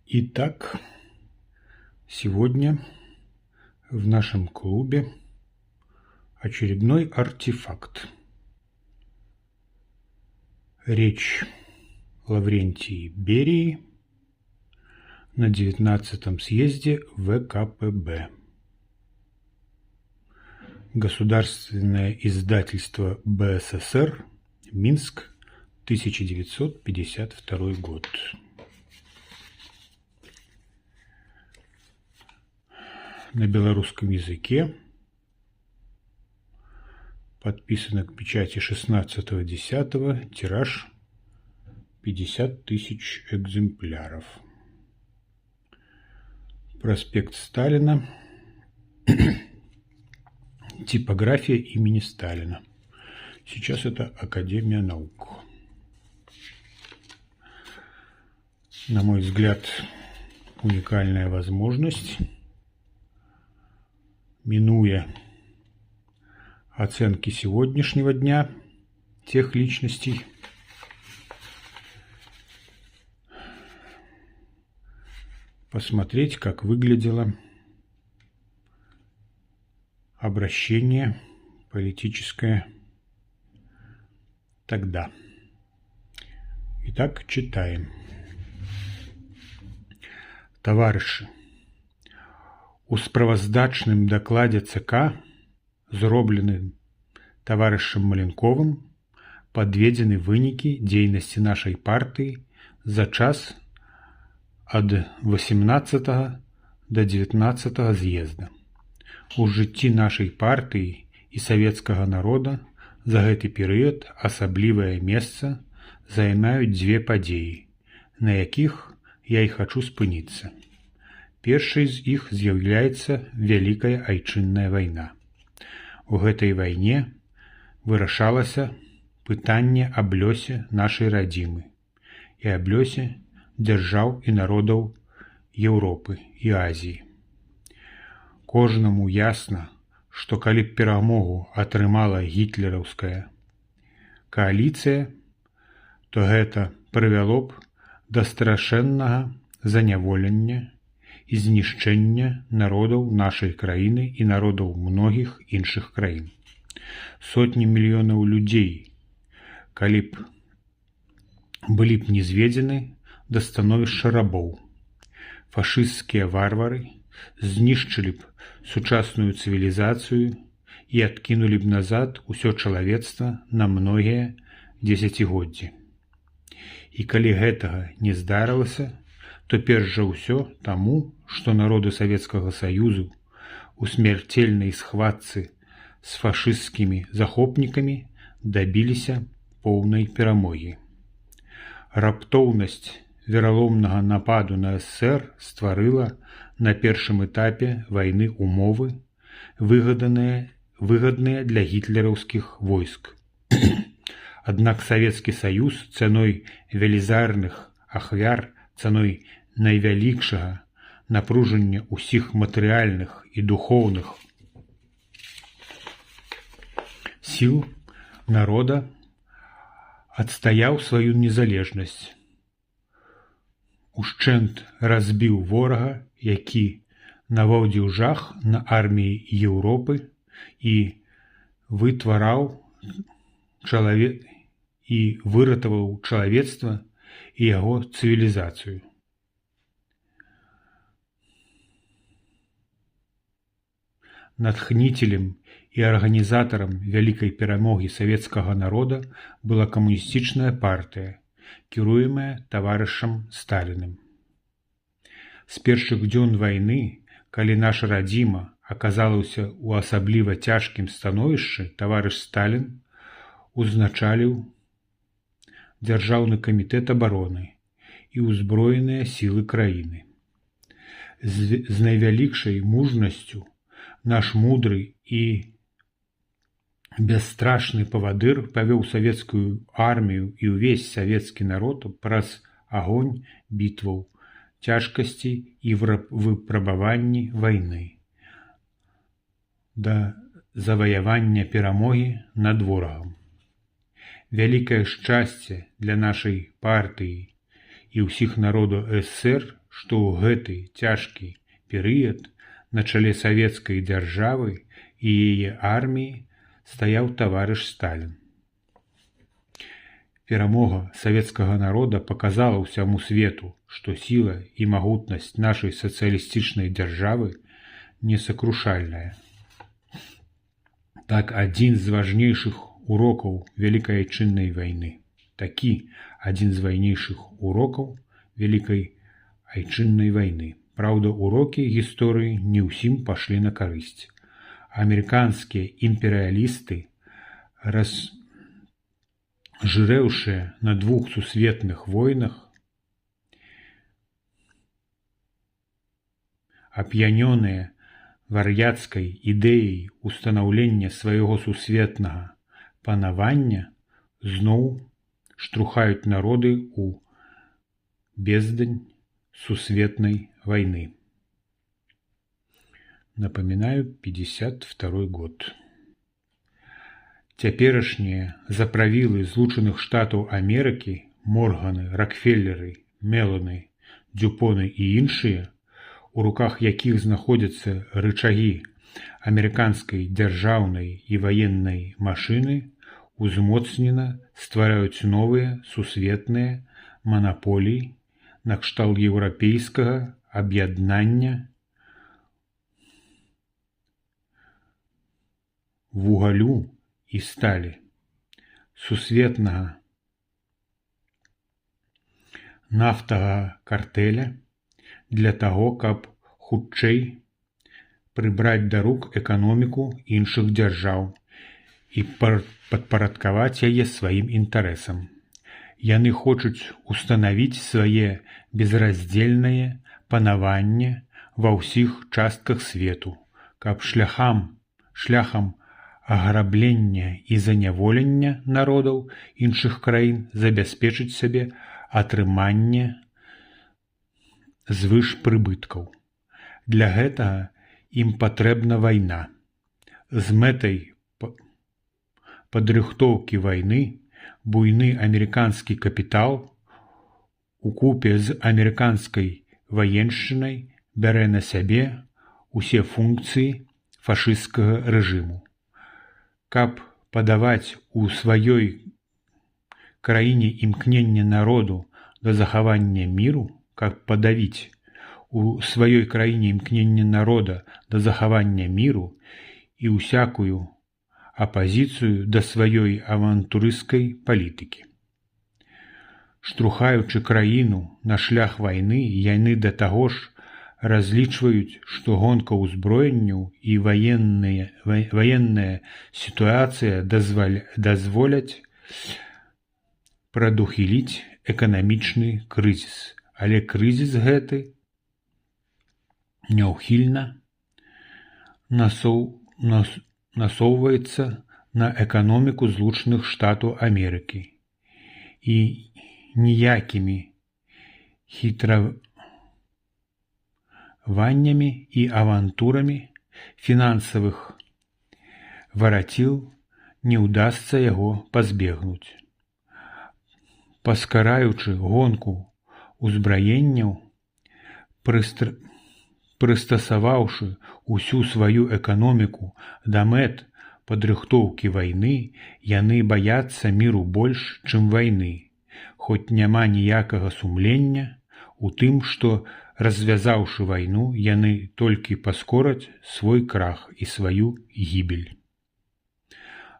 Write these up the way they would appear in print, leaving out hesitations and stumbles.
Итак, сегодня в нашем клубе очередной артефакт. Речь Лаврентии Берии на 19-м съезде ВКПБ. Государственное издательство БССР, Минск, 1952 год. На белорусском языке, подписано к печати 16.10, тираж 50 тысяч экземпляров. Проспект Сталина, типография имени Сталина. Сейчас это Академия наук. На мой взгляд, уникальная возможность, минуя оценки сегодняшнего дня тех личностей, посмотреть, как выглядело обращение политическое тогда. Итак, читаем. Товарищи, у справаздачным дакладзе ЦК, зробленым товарищем Маленковым, подведены вынікі дзейнасці нашай партыі за час ад 18 до 19 з'езда. У жыцці нашай партыі і савецкага народа за гэты перыяд асаблівае месца займаюць дзве падзеі, на якіх я і хачу спыніцца. Першай з іх з'яўляецца Вялікая айчынная вайна. У гэтай вайне вырашалася пытанне аб лёсе нашай радзімы і аб лёсе дзяржаў і народаў Еўропы і Азіі. Кожнаму ясна, што калі б перамогу атрымала гітлераўская кааліцыя, то гэта прывяло б да страшэннага заняволення і знішчэння народаў нашай краіны і народаў многіх іншых краін. Сотні мільёнаў людзей, калі б былі б не зведзены да становішча рабоў. Фашысцкія варвары знішчылі б сучасную цывілізацыю і адкінулі б назад усё чалавецтва на многія дзесяцігоддзі. І калі гэтага не здарылася, то перш за ўсё таму, што народы Савецкага Саюзу у смярцельнай схватцы з фашысцкімі захопнікамі дабіліся поўнай перамогі. Раптоўнасць вераломнага нападу на СССР стварыла на першым этапе вайны умовы, выгадныя для гітлераўскіх войск. Аднак Савецкі Саюз цаной велізарных ахвяр, цаной найвялікшага напружання ўсіх матэрыяльных і духоўных сіл народа адстаяў сваю незалежнасць, ушчэнт разбіў ворага, які наводзіў жах на арміі Еўропы і выратаваў чалавецтва і яго цывілізацыю. Натхніцелем і арганізатарам вялікай перамогі савецкага народа была камуністычная партыя, кіруемая таварышам Сталіным. З першых дзён вайны, калі наша радзіма аказалася ў асабліва цяжкім становішчы, таварыш Сталін узначаліў Дзяржаўны камітэт абароны і ўзброеныя сілы краіны. З найвялікшай мужнасцю наш мудры і бясстрашны павадыр павёў савецкую армію і ўвесь савецкі народ праз агонь бітваў, цяжкасці і выпрабаванні вайны да заваявання перамогі над ворагам. Вялікае шчасце для нашай партыі і ўсіх народаў СССР, што ў гэты цяжкі перыяд на чале савецкай дзяржавы і яе арміі стаяў таварыш Сталін. Перамога савецкага народа паказала ўсяму свету, што сіла і магутнасць нашай сацыялістычнай дзяржавы несакрушальная. Так адзін з важнейшых урокаў Вялікай Айчыннай вайны. Такі адзін з важнейшых урокаў Вялікай Айчыннай вайны. Праўда, урокі гісторыі не ўсім пашлі на карысць. Амерыканскія імперыялісты, разжырэўшыя на двух сусветных войнах, ап'янёныя вар'яцкай ідэяй устанаўлення свайго сусветнага панавання, зноў штурхаюць народы ў бездань сусветнай войны. Напоминаю, 52 год. Цяперашнія заправілы Злучаных Штатаў Амерыкі, Морганы, Рокфеллеры, Меланы, Дюпоны і іншыя, у руках якіх знаходзяцца рычагі амерыканскай дзяржаўнай і ваеннай машыны, узмоцнена ствараюць новыя сусветныя манаполіі накшталт еўрапейскага аб'яднання вугалю і сталі, сусветнага нафтавага картэля для таго, каб хутчэй прыбраць да рук эканоміку іншых дзяржаў і падпарадкаваць яе сваім інтарэсам. Яны хочуць устанавіць свае безраздзельнае панаванне ва ўсіх частках свету, каб шляхам аграблення і заняволення народаў іншых краін забяспечыць сабе атрыманне звышпрыбыткаў. Для гэтага ім патрэбна вайна. З мэтай падрыхтоўкі вайны буйны амерыканскі капітал укупе з амерыканскай ваеншчынай бярэ на сябе усе функцыі фашысцкага рэжыму. Каб падаваць у сваёй краіне імкненне народу да захавання міру, каб падавіць у сваёй краіне імкненне народа да захавання міру і ўсякую апазіцыю да сваёй авантурысцкай палітыкі. Штурхаючы краіну на шлях вайны, яны да таго ж разлічваюць, што гонка ўзброенняў і ваенная сітуацыя дазволяць прадухіліць эканамічны крызіс. Але крызіс гэты няўхільна насоўваецца на эканоміку Злучаных Штатаў Амерыкі і ніякімі хітраваннямі і авантурамі фінансавых вараціл не ўдасца яго пазбегнуць. Паскараючы гонку узбраенняў, прыстасаваўшы ўсю сваю эканоміку да мэт падрыхтоўкі вайны, яны баяцца міру больш, чым вайны, хоць няма ніякага сумлення у тым, што, развязаўшы вайну, яны толькі паскораць свой крах і сваю гібель.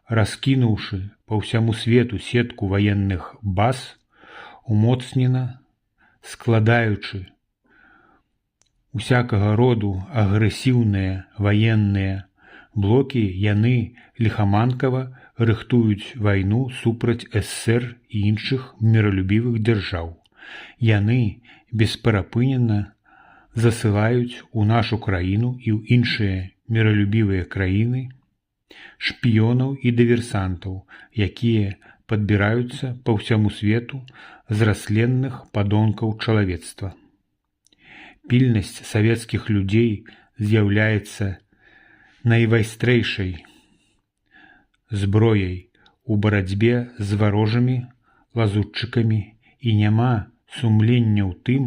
Раскінуўшы па ўсяму свету сетку ваенных баз, умоцнена, складаючы усякага роду агрэсіўныя ваенныя блокі, яны ліхаманкава рыхтуюць вайну супраць СССР і іншых міралюбівых дзяржаў. Яны бесперапынена засылаюць у нашу краіну і ў іншыя міралюбівыя краіны шпіёнаў і дыверсантаў, якія падбіраюцца па ўсяму свету з расленных падонкаў чалавецтва. Пільнасць савецкіх людзей з'яўляецца найвайстрэйшай зброяй у барацьбе з варожымі лазутчыкамі, і няма сумлення ў тым,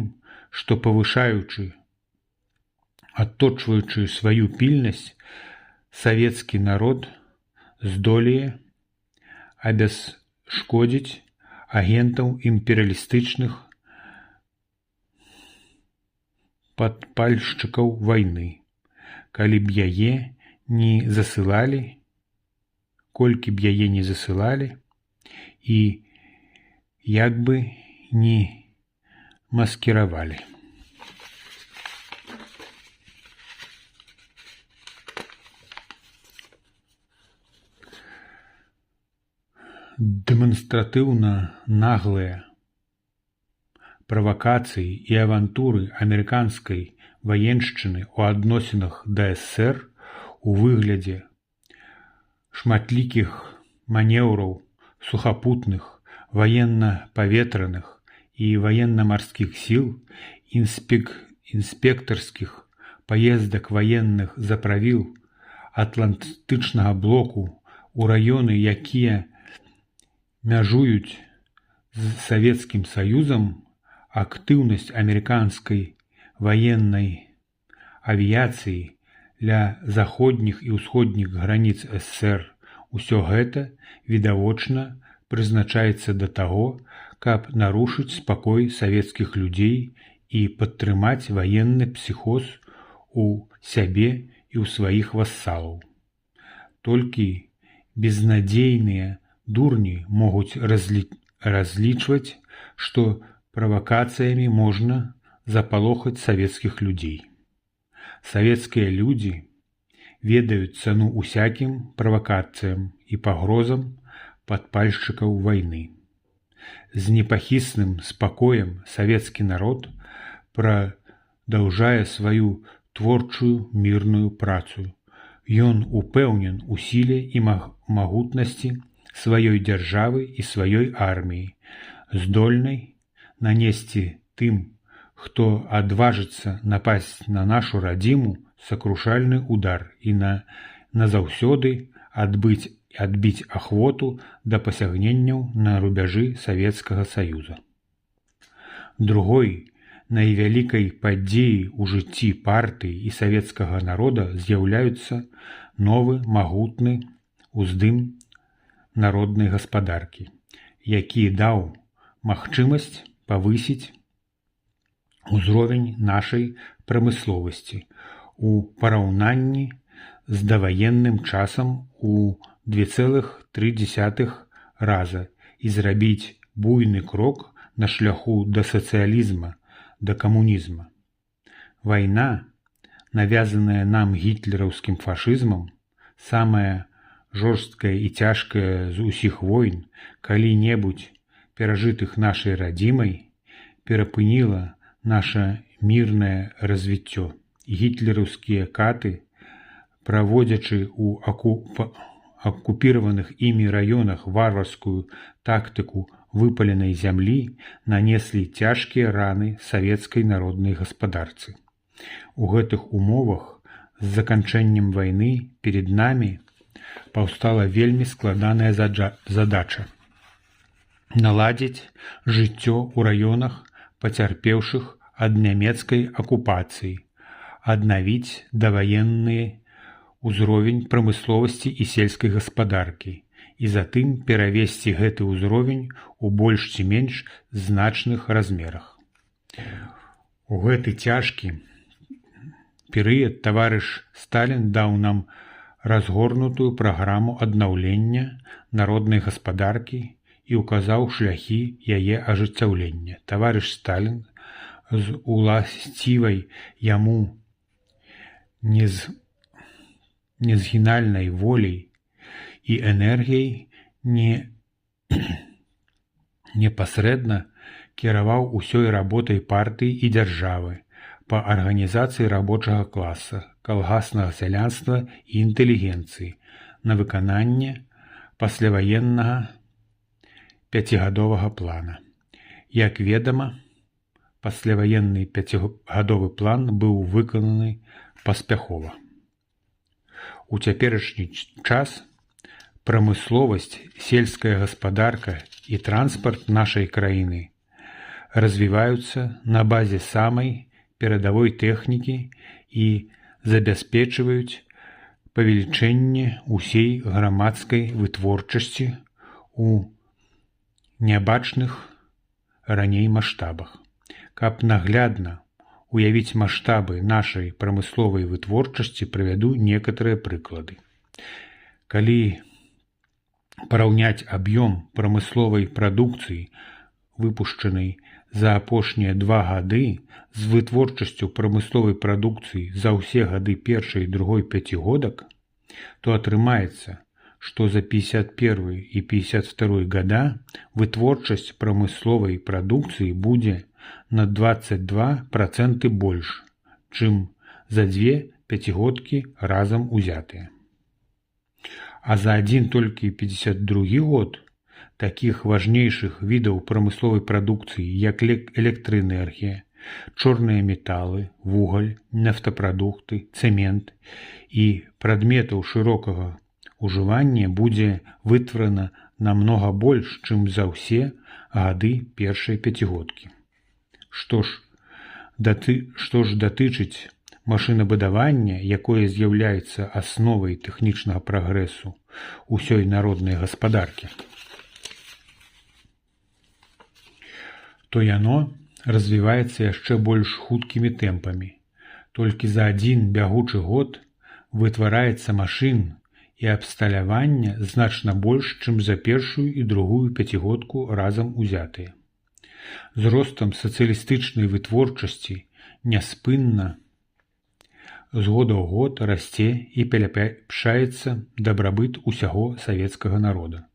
што павышаючы, адточваючы сваю пільнасць, савецкі народ здолее абясшкодзіць агентаў імперыялістычных падпальшчыкаў вайны. Калі б яе не засылалі, колькі б яе не засылалі, і як бы не маскіравалі. Дэманстратыўна наглыя правакацыі і авантуры амерыканскай ваеншчыны ў адносінах да СССР у выглядзе шматлікіх манеўраў сухапутных, ваенна-паветраных і ваенна-марскіх сіл, інспектарскіх паездак ваенных заправіл атлантычнага блоку ў раёны, якія мяжуюць з Савецкім Саюзам, актыўнасць амерыканскай ваеннай авіяцыі ля заходніх і ўсходніх граніц СССР, усё гэта відавочна прызначаецца да таго, каб нарушыць спакой савецкіх людзей і падтрымаць ваенны псіхоз у сябе і ў сваіх вассалаў. Толькі безнадзейныя дурні могуць разлічваць, што правакацыямі можна запалохаць савецкіх людзей. Савецкія людзі ведаюць цану усякім правакацыям і пагрозам падпальшчыкаў вайны. З непахісным спакоем савецкі народ прадаўжае сваю творчую мірную працу. Ён упэўнен у сіле і магутнасці сваёй дзяржавы і сваёй арміі, здольнай нанесці тым, хто адважыцца напасць на нашу радзіму, сакрушальны удар і назаўсёды адбіць ахвоту да пасягненняў на рубяжы Савецкага Саюза. Другой найвялікай падзеяй у жыцці партыі і савецкага народа з'яўляецца новы магутны ўздым народнай гаспадаркі, які даў магчымасць павысіць узровень нашай прамысловасці у параўнанні з даваенным часам у 2,3 раза і зрабіць буйны крок на шляху да сацыялізма, да камунізма. Вайна, навязаная нам гітлераўскім фашызмам, самая жорсткая і цяжкая з усіх войн, калі-небудзь перажытых нашай радзімай, перапыніла наша мірнае развіццё. Гітлераўскія каты, праводзячы ў акупіраваных імі раёнах варварскую тактыку выпаленай зямлі, нанеслі цяжкія раны савецкай народнай гаспадарцы. У гэтых умовах з заканчэннем вайны перед намі паўстала вельмі складаная задача наладзіць жыццё ў раёнах, пацярпеўшых ад нямецкай акупацыі, аднавіць даваенны ўзровень прамысловасці і сельскай гаспадаркі і затым перавесці гэты ўзровень у больш ці менш значных размерах. У гэты цяжкі перыяд таварыш Сталін даў нам разгорнутую праграму аднаўлення народнай гаспадаркі і ўказаў шляхі яе ажыццяўлення. Таварыш Сталін з уласцівай яму незгінальнай воляй і энергіяй непасрэдна кіраваў усёй работай партыі і дзяржавы па арганізацыі рабочага класа, калгаснага сялянства і інтэлігенцыі на выкананне пасляваеннага 5гадовага плана. Як ведама, пасляваенны 5гадовы план быў выкананы паспяхова. У цяперашні час прамысловасць, сельская гаспадарка і транспарт нашай краіны развиваются на базе самой перадовой тэхнікі і забяспечваюць павелічэнне ўсей грамадскай вытворчасці у нябачных раней маштабах. Каб наглядна уявіць маштабы нашай прамысловай вытворчасці, прывяду некаторыя прыклады. Калі параўняць аб'ём прамысловай прадукцыі, выпушчанай за апошнія 2 гады, з вытворчасцю прамысловай прадукцыі за ўсе гады першай і другой пяцігодак, то атрымаецца, што за 51 і 52 гада вытворчасць прамысловай прадукцыі будзе на 22% больш, чым за 2 пяцігодкі разам узятыя. А за адзін толькі 52 год такіх важнейшых відаў прамысловай прадукцыі, як электраэнергія, чорныя металы, вугаль, нафтапрадукты, цэмент і прадметаў шырокага ужывання будзе вытварана намнога больш, чым за ўсе гады першай пяцігодкі. Што ж датычыць машынабудавання, якое з'яўляецца асновай тэхнічнага прагрэсу ўсёй народнай гаспадаркі, то яно развіваецца яшчэ больш хуткімі тэмпамі. Толькі за адзін бягучы год вытвараецца машын і абсталявання значна больш, чым за першую і другую пяцігодку разам узятыя. З ростам сацыялістычнай вытворчасці няспынна з года ў год расце і паляпшаецца дабрабыт усяго савецкага народа.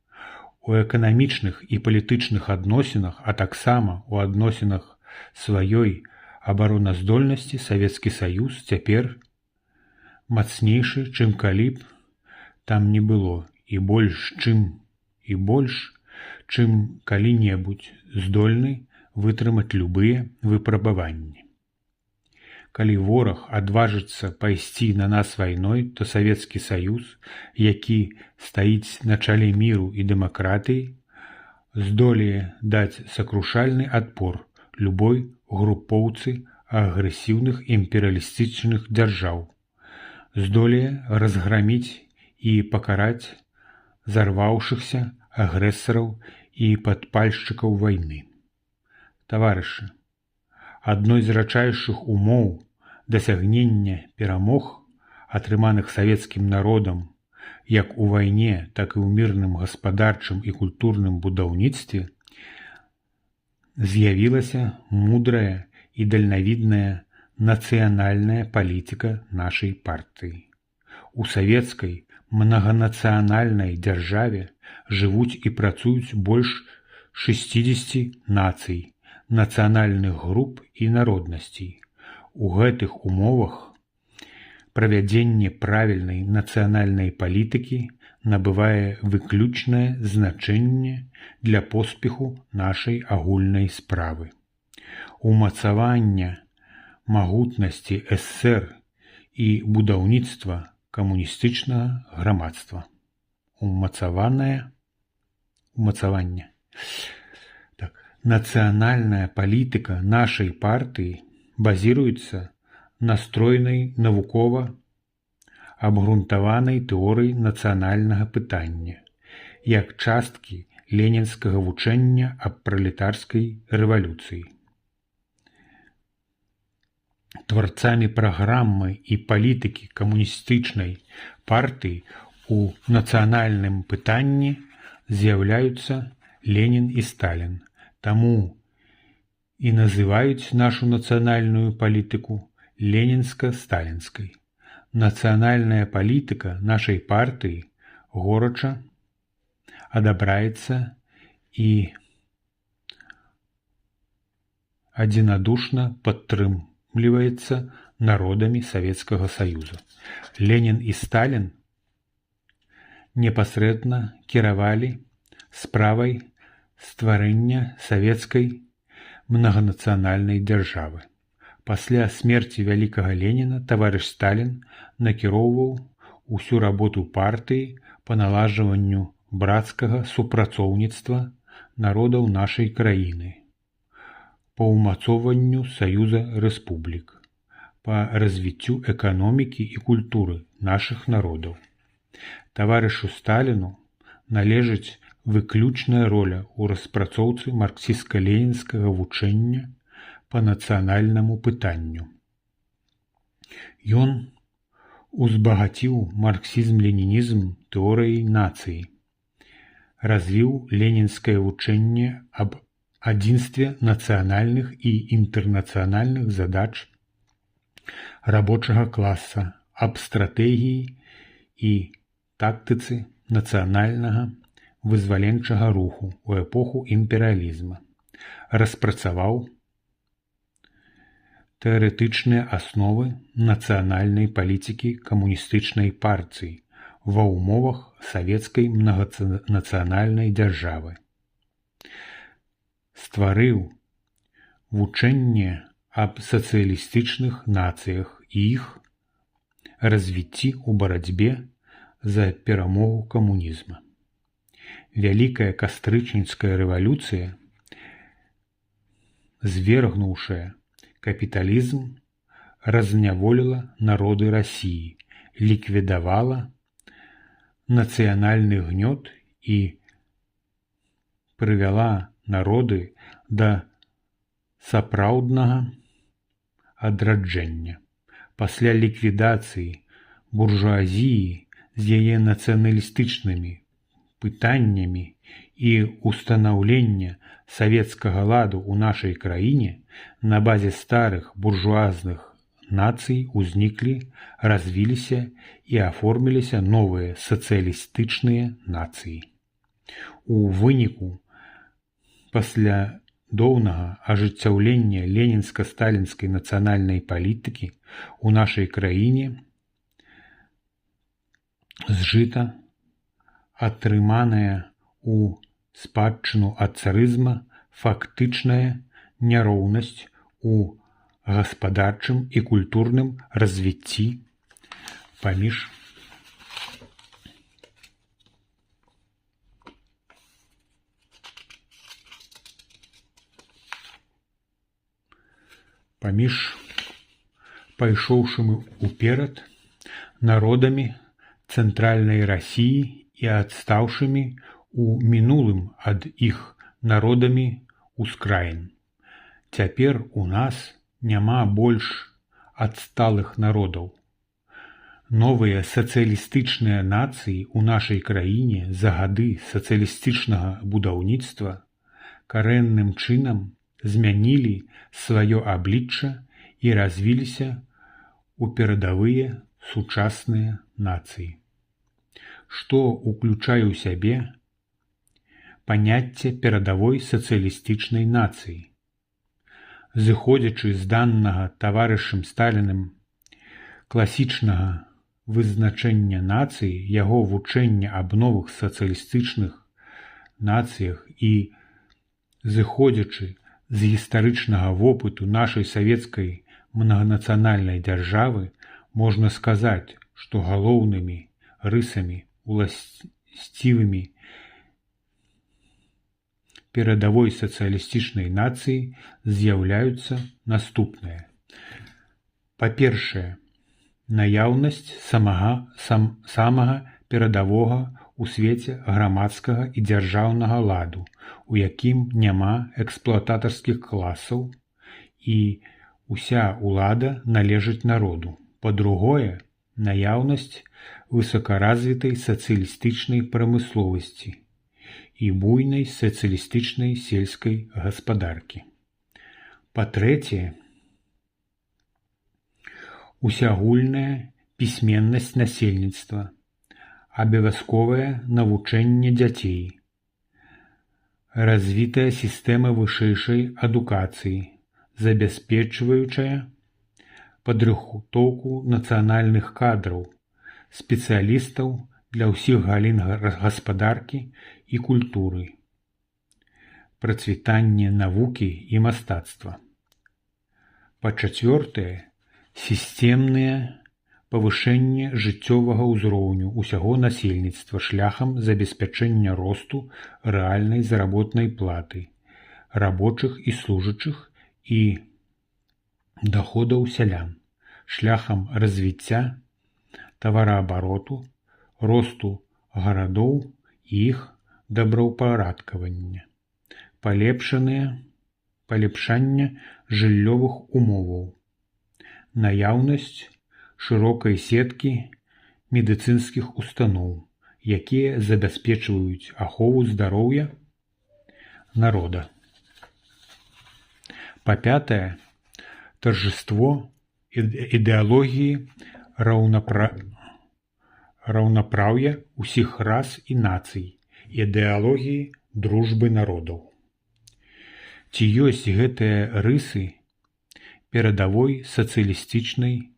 У эканамічных і палітычных адносінах, а таксама у адносінах сваёй абароназдольнасці Савецкі Саюз цяпер мацнейшы, чым калі б там не было, і больш, чым калі-небудзь здольны вытрымаць любыя выпрабаванні. Калі вораг адважыцца пайсці на нас вайной, то Савецкі Саюз, які стаіць на чале міру і дэмакратыі, здолее даць сакрушальны адпор любой групоўцы агрэсіўных імперыялістычных дзяржаў, здолее разграміць і пакараць зарваўшыхся агрэсараў і падпальшчыкаў вайны. Таварышы, адной з рэчайшых умоў дасягнення перамог, атрыманых савецкім народам як у вайне, так і ў мірным гаспадарчым і культурным будаўніцтве, з'явілася мудрая і дальнавідная нацыянальная палітыка нашай партыі. У савецкай многанацыянальнай дзяржаве жывуць і працуюць больш 60 нацый, нацыянальных груп і народнасцей. У гэтых умовах правядзенне правільнай нацыянальнай палітыкі набывае выключнае значэнне для поспеху нашай агульнай справы. Умацавання магутнасці ССР і будаўніцтва камуністычнага грамадства. Умацаванне. Нацыянальная палітыка нашай партыі базіруецца на стройнай навукова абгрунтаванай тэорыі нацыянальнага пытання, як часткі ленінскага вучэння аб пралетарскай рэвалюцыі. Тварцамі праграмы і палітыкі камуністычнай партыі у нацыянальным пытанні з'яўляюцца Ленін і Сталін. Таму і называюць нашу нацыянальную палітыку ленінска-сталінскай. Нацыянальная палітыка нашай партыі горача адабраецца і адзінадушна падтрымліваецца народамі Савецкага Саюза. Ленін і Сталін непасрэдна кіравалі справай стварэння савецкай многанацыянальнай дзяржавы. Пасля смерці вялікага Леніна таварыш Сталін накіроўваў усю работу партыі па наладжванню брацкага супрацоўніцтва народаў нашай краіны. по ўмацоўванню Саюза Рэспублік, по развіццю эканомікі і культуры нашых народаў. Таварышу Сталіну належыць выключная роля ў распрацоўцы марксістска-ленінскага вучэння па нацыянальнаму пытанню. Ён узбагаціў марксізм-ленінізм тэорыяй нацыі, развіў ленінскае вучэнне аб адзінстве нацыянальных і інтэрнацыянальных задач рабочага класа, аб стратэгіі і тактыцы нацыянальнага вызваленчага руху ў эпоху імперыялізма, распрацаваў тэарэтычныя асновы нацыянальнай палітыкі камуністычнай партыі ва ўмовах савецкай многанацыянальнай дзяржавы. Стварыў вучэнне аб сацыялістычных нацыях і іх развіцці ў барацьбе за перамогу камунізма. Вялікая кастрычніцкая рэвалюцыя, звергнуўшая капіталізм, разняволіла народы Расіі, ліквідавала нацыянальны гнёт і прывяла народы да сапраўднага адраджэння. Пасля ліквідацыі буржуазіі з яе нацыяналістычнымі пытаннямі і ўстанаўлення савецкага ладу ў нашай краіне на базе старых буржуазных нацый узніклі, развіліся і аформіліся новыя сацыялістычныя нацыі. У выніку паслядоўнага ажыццяўлення ленінска-сталінскай нацыянальнай палітыкі ў нашай краіне зжыта атрыманая у спадчыну ад царызма фактычная няроўнасць у гаспадарчым і культурным развіцці паміж пайшоўшымі ўперад народамі цэнтральнай Расіі і адстаўшымі у мінулым ад іх народамі ускраін. Цяпер у нас няма больш адсталых народаў. Новыя сацыялістычныя нацыі ў нашай краіне за гады сацыялістычнага будаўніцтва карэнным чынам змянілі сваё аблічча і развіліся ў перадавыя сучасныя нацыі, што ўключае ў сябе паняцце перадавой сацыялістычнай нацыі. Зыходзячы з данага таварышам Сталіным класічнага вызначэння нацыі, яго вучэння аб новых сацыялістычных нацыях і зыходзячы з гістарычнага вопыту нашай савецкай многанацыянальнай дзяржавы, можна сказаць, што галоўнымі рысамі уласцівымі перадавой сацыялістычнай нацыі з'яўляюцца наступныя. Па-першае, наяўнасць самага перадавога ў свеце грамадскага і дзяржаўнага ладу, у якім няма эксплуататарскіх класаў і уся ўлада належыць народу. Па-другое, наяўнасць высокаразвітай сацыялістычнай прамысловасці і буйнай сацыялістычнай сельскай гаспадаркі. Па-трэцяе, усеагульная пісьменнасць насельніцтва, абавязковае навучанне дзяцей, развітая сістэма вышэйшай адукацыі, забяспечваючая падрыхтоўку нацыянальных кадраў, спецыялістаў для ўсіх галін гаспадаркі і культуры, працвітанне навукі і мастацтва. Па-чацвёртае, сістэмнае павышэнне жыццёвага ўзроўню ўсяго насельніцтва шляхам забеспячэння росту рэальнай заработнай платы рабочых і служачых і даходаў сялян шляхам развіцця тавараабароту, росту гарадоў і іх добраўпарадкавання, палепшання жыллёвых умоваў, наяўнасць шырокай сеткі медыцынскіх устаноў, якія забяспечваюць ахову здароўя народа. Па-пятае, торжество ідэалогіі раўнапраўя ўсіх рас і нацый, ідэалогіі дружбы народаў. Ці ёсць гэтыя рысы перадавой сацыялістычнай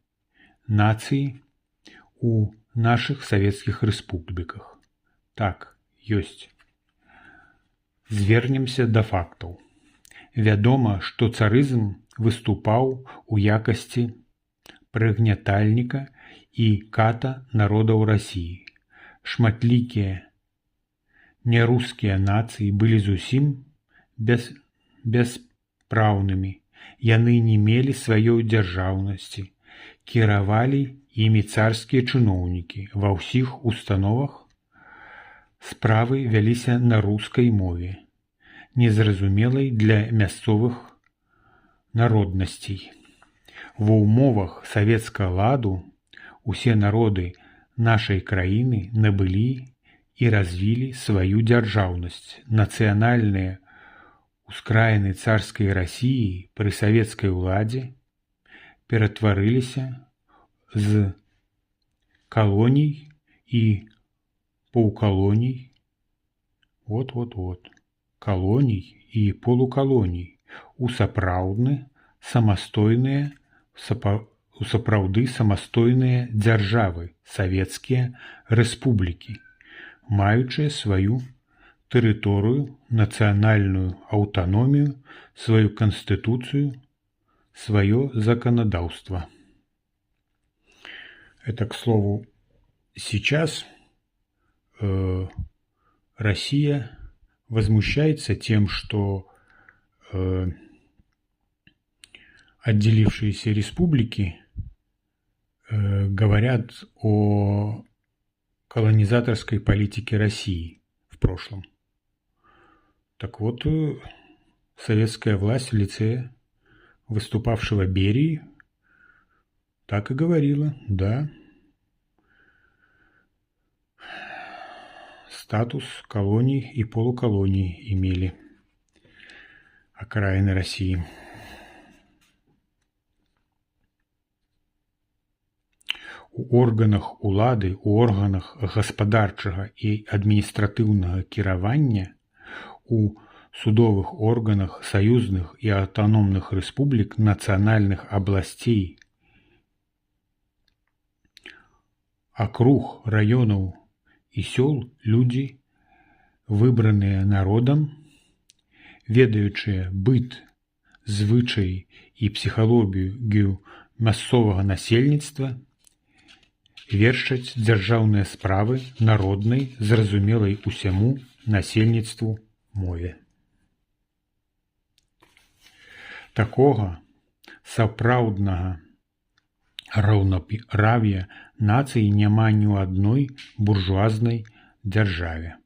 нацыі у нашых савецкіх рэспубліках? Так, ёсць. Звернемся да фактаў. Вядома, што царызм выступаў у якасці прыгнятальніка і ката народаў Расіі. Шматлікія нерускія нацыі былі зусім бяспраўнымі. Яны не мелі сваёй дзяржаўнасці. Кіравалі імі царскія чыноўнікі. Ва ўсіх установах справы вяліся на рускай мове, незразумелай для мясцовых народнасцей. Ва ўмовах савецкага ладу усе народы нашай краіны набылі і развілі сваю дзяржаўнасць. Нацыянальныя ускраіны царскай Расіі пры савецкай уладзе ператварыліся з калоній і паўкалоній, калоній і полукалоній у сапраўды самастойныя дзяржавы, савецкія рэспублікі, маючыя сваю тэрыторыю, нацыянальную аўтаномію, сваю канстытуцыю, свое законодавство. Это, к слову, сейчас Россия возмущается тем, что отделившиеся республики говорят о колонизаторской политике России в прошлом. Так вот, советская власть в лице выступавшего Берии так и говорила, да, статус колоний и полуколоний имели окраины России. У органах улады, у органах гаспадарчага і адміністратыўнага кіравання, у судовых органах саюзных і аўтаномных рэспублік, нацыянальных абласцей, акруг, раёнаў і сёл людзі, выбраныя народам, ведаючыя быт, звычаі і псіхалогію мясцовага насельніцтва, вершаць дзяржаўныя справы народнай, зразумелай усяму насельніцтву мове. Такога сапраўднага раўнапраўя нацыі няма ні ў адной буржуазнай державе.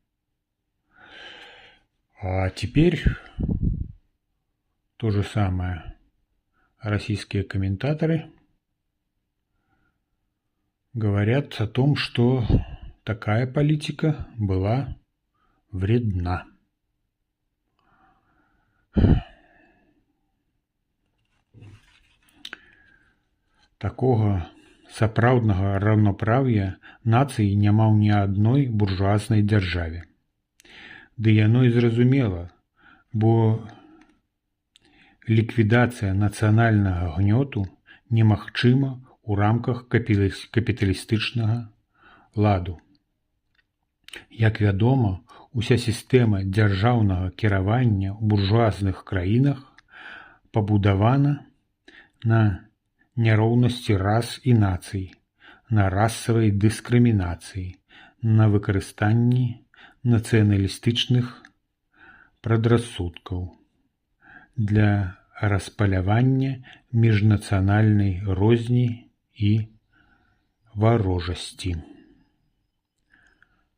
А теперь то же самое российские комментаторы говорят о том, что такая политика была вредна. Такога сапраўднага раўнапраўя нацыі няма ў ні адной буржуазнай дзяржаве. Ды яно і зразумела, бо ліквідацыя нацыянальнага гнёту немагчыма ў рамках капіталістычнага ладу. Як вядома, уся сістэма дзяржаўнага кіравання ў буржуазных краінах пабудавана на няроўнасці рас і нацый, на расавай дыскрымінацыі, на выкарыстанні нацыяналістычных прадрасудкаў. Для распалявання межнацыянальнай розні и ворожести.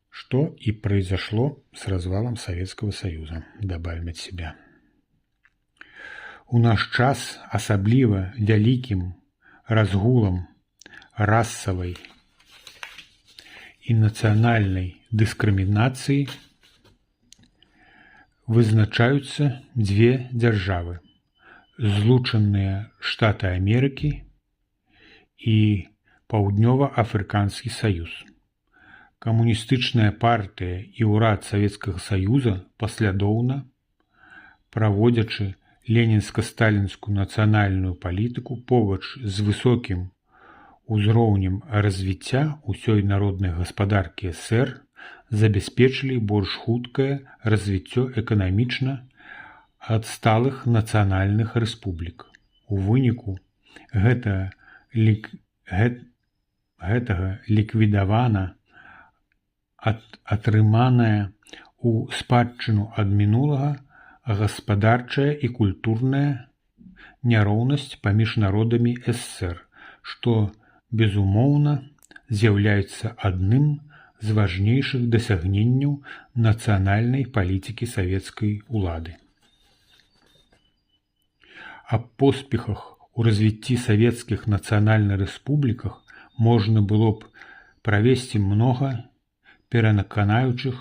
Что и произошло с развалом Советского Союза, добавим от себя. У наш час асабліва вялікім разгулам расавай і нацыянальнай дыскрымінацыі вызначаюцца дзве дзяржавы: Злучаныя Штаты Амерыкі і Паўднёва-Афрыканскі Саюз. Камуністычная партыя і ўрад Савецкага Саюза паслядоўна, праводзячы ленінска-сталінскую нацыянальную палітыку побач з высокім узроўнем развіцця ўсёй народнай гаспадаркі СССР, забяспечылі больш хуткае развіццё эканамічна адсталых нацыянальных рэспублік. У выніку гэтага ліквідавана атрыманая у спадчыну ад мінулага гаспадарчая і культурная няроўнасць паміж народамі СССР, што, безумоўна, з'яўляецца адным з важнейшых дасягненняў нацыянальнай палітыкі савецкай улады. Аб поспехах у развіцці савецкіх нацыянальных рэспубліках можна было б правесці многа пераканаючых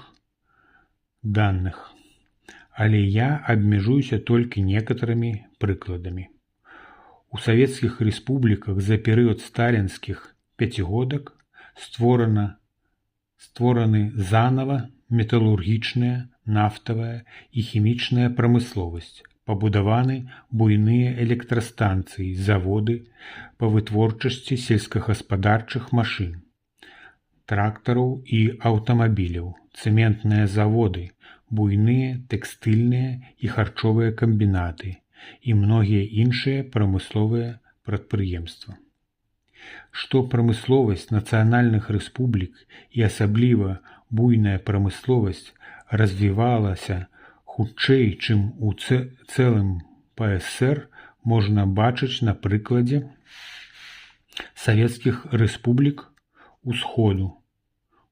даных, але я абмежуюся толькі некаторымі прыкладамі. У савецкіх рэспубліках за перыяд сталінскіх пяцігодак створаны занава металургічная, нафтавая і хімічная прамысловасць, пабудаваны буйныя электрастанцыі, заводы па вытворчасці сельскагаспадарчых машын, трактараў і аўтамабіляў, цэментныя заводы, буйныя тэкстыльныя і харчовыя камбінаты і многія іншыя прамысловыя прадпрыемствы. Што прамысловасць нацыянальных рэспублік і асабліва буйная прамысловасць развівалася хутчэй, чым у цэлым па СССР, можна бачыць на прыкладзе савецкіх рэспублік Усходу: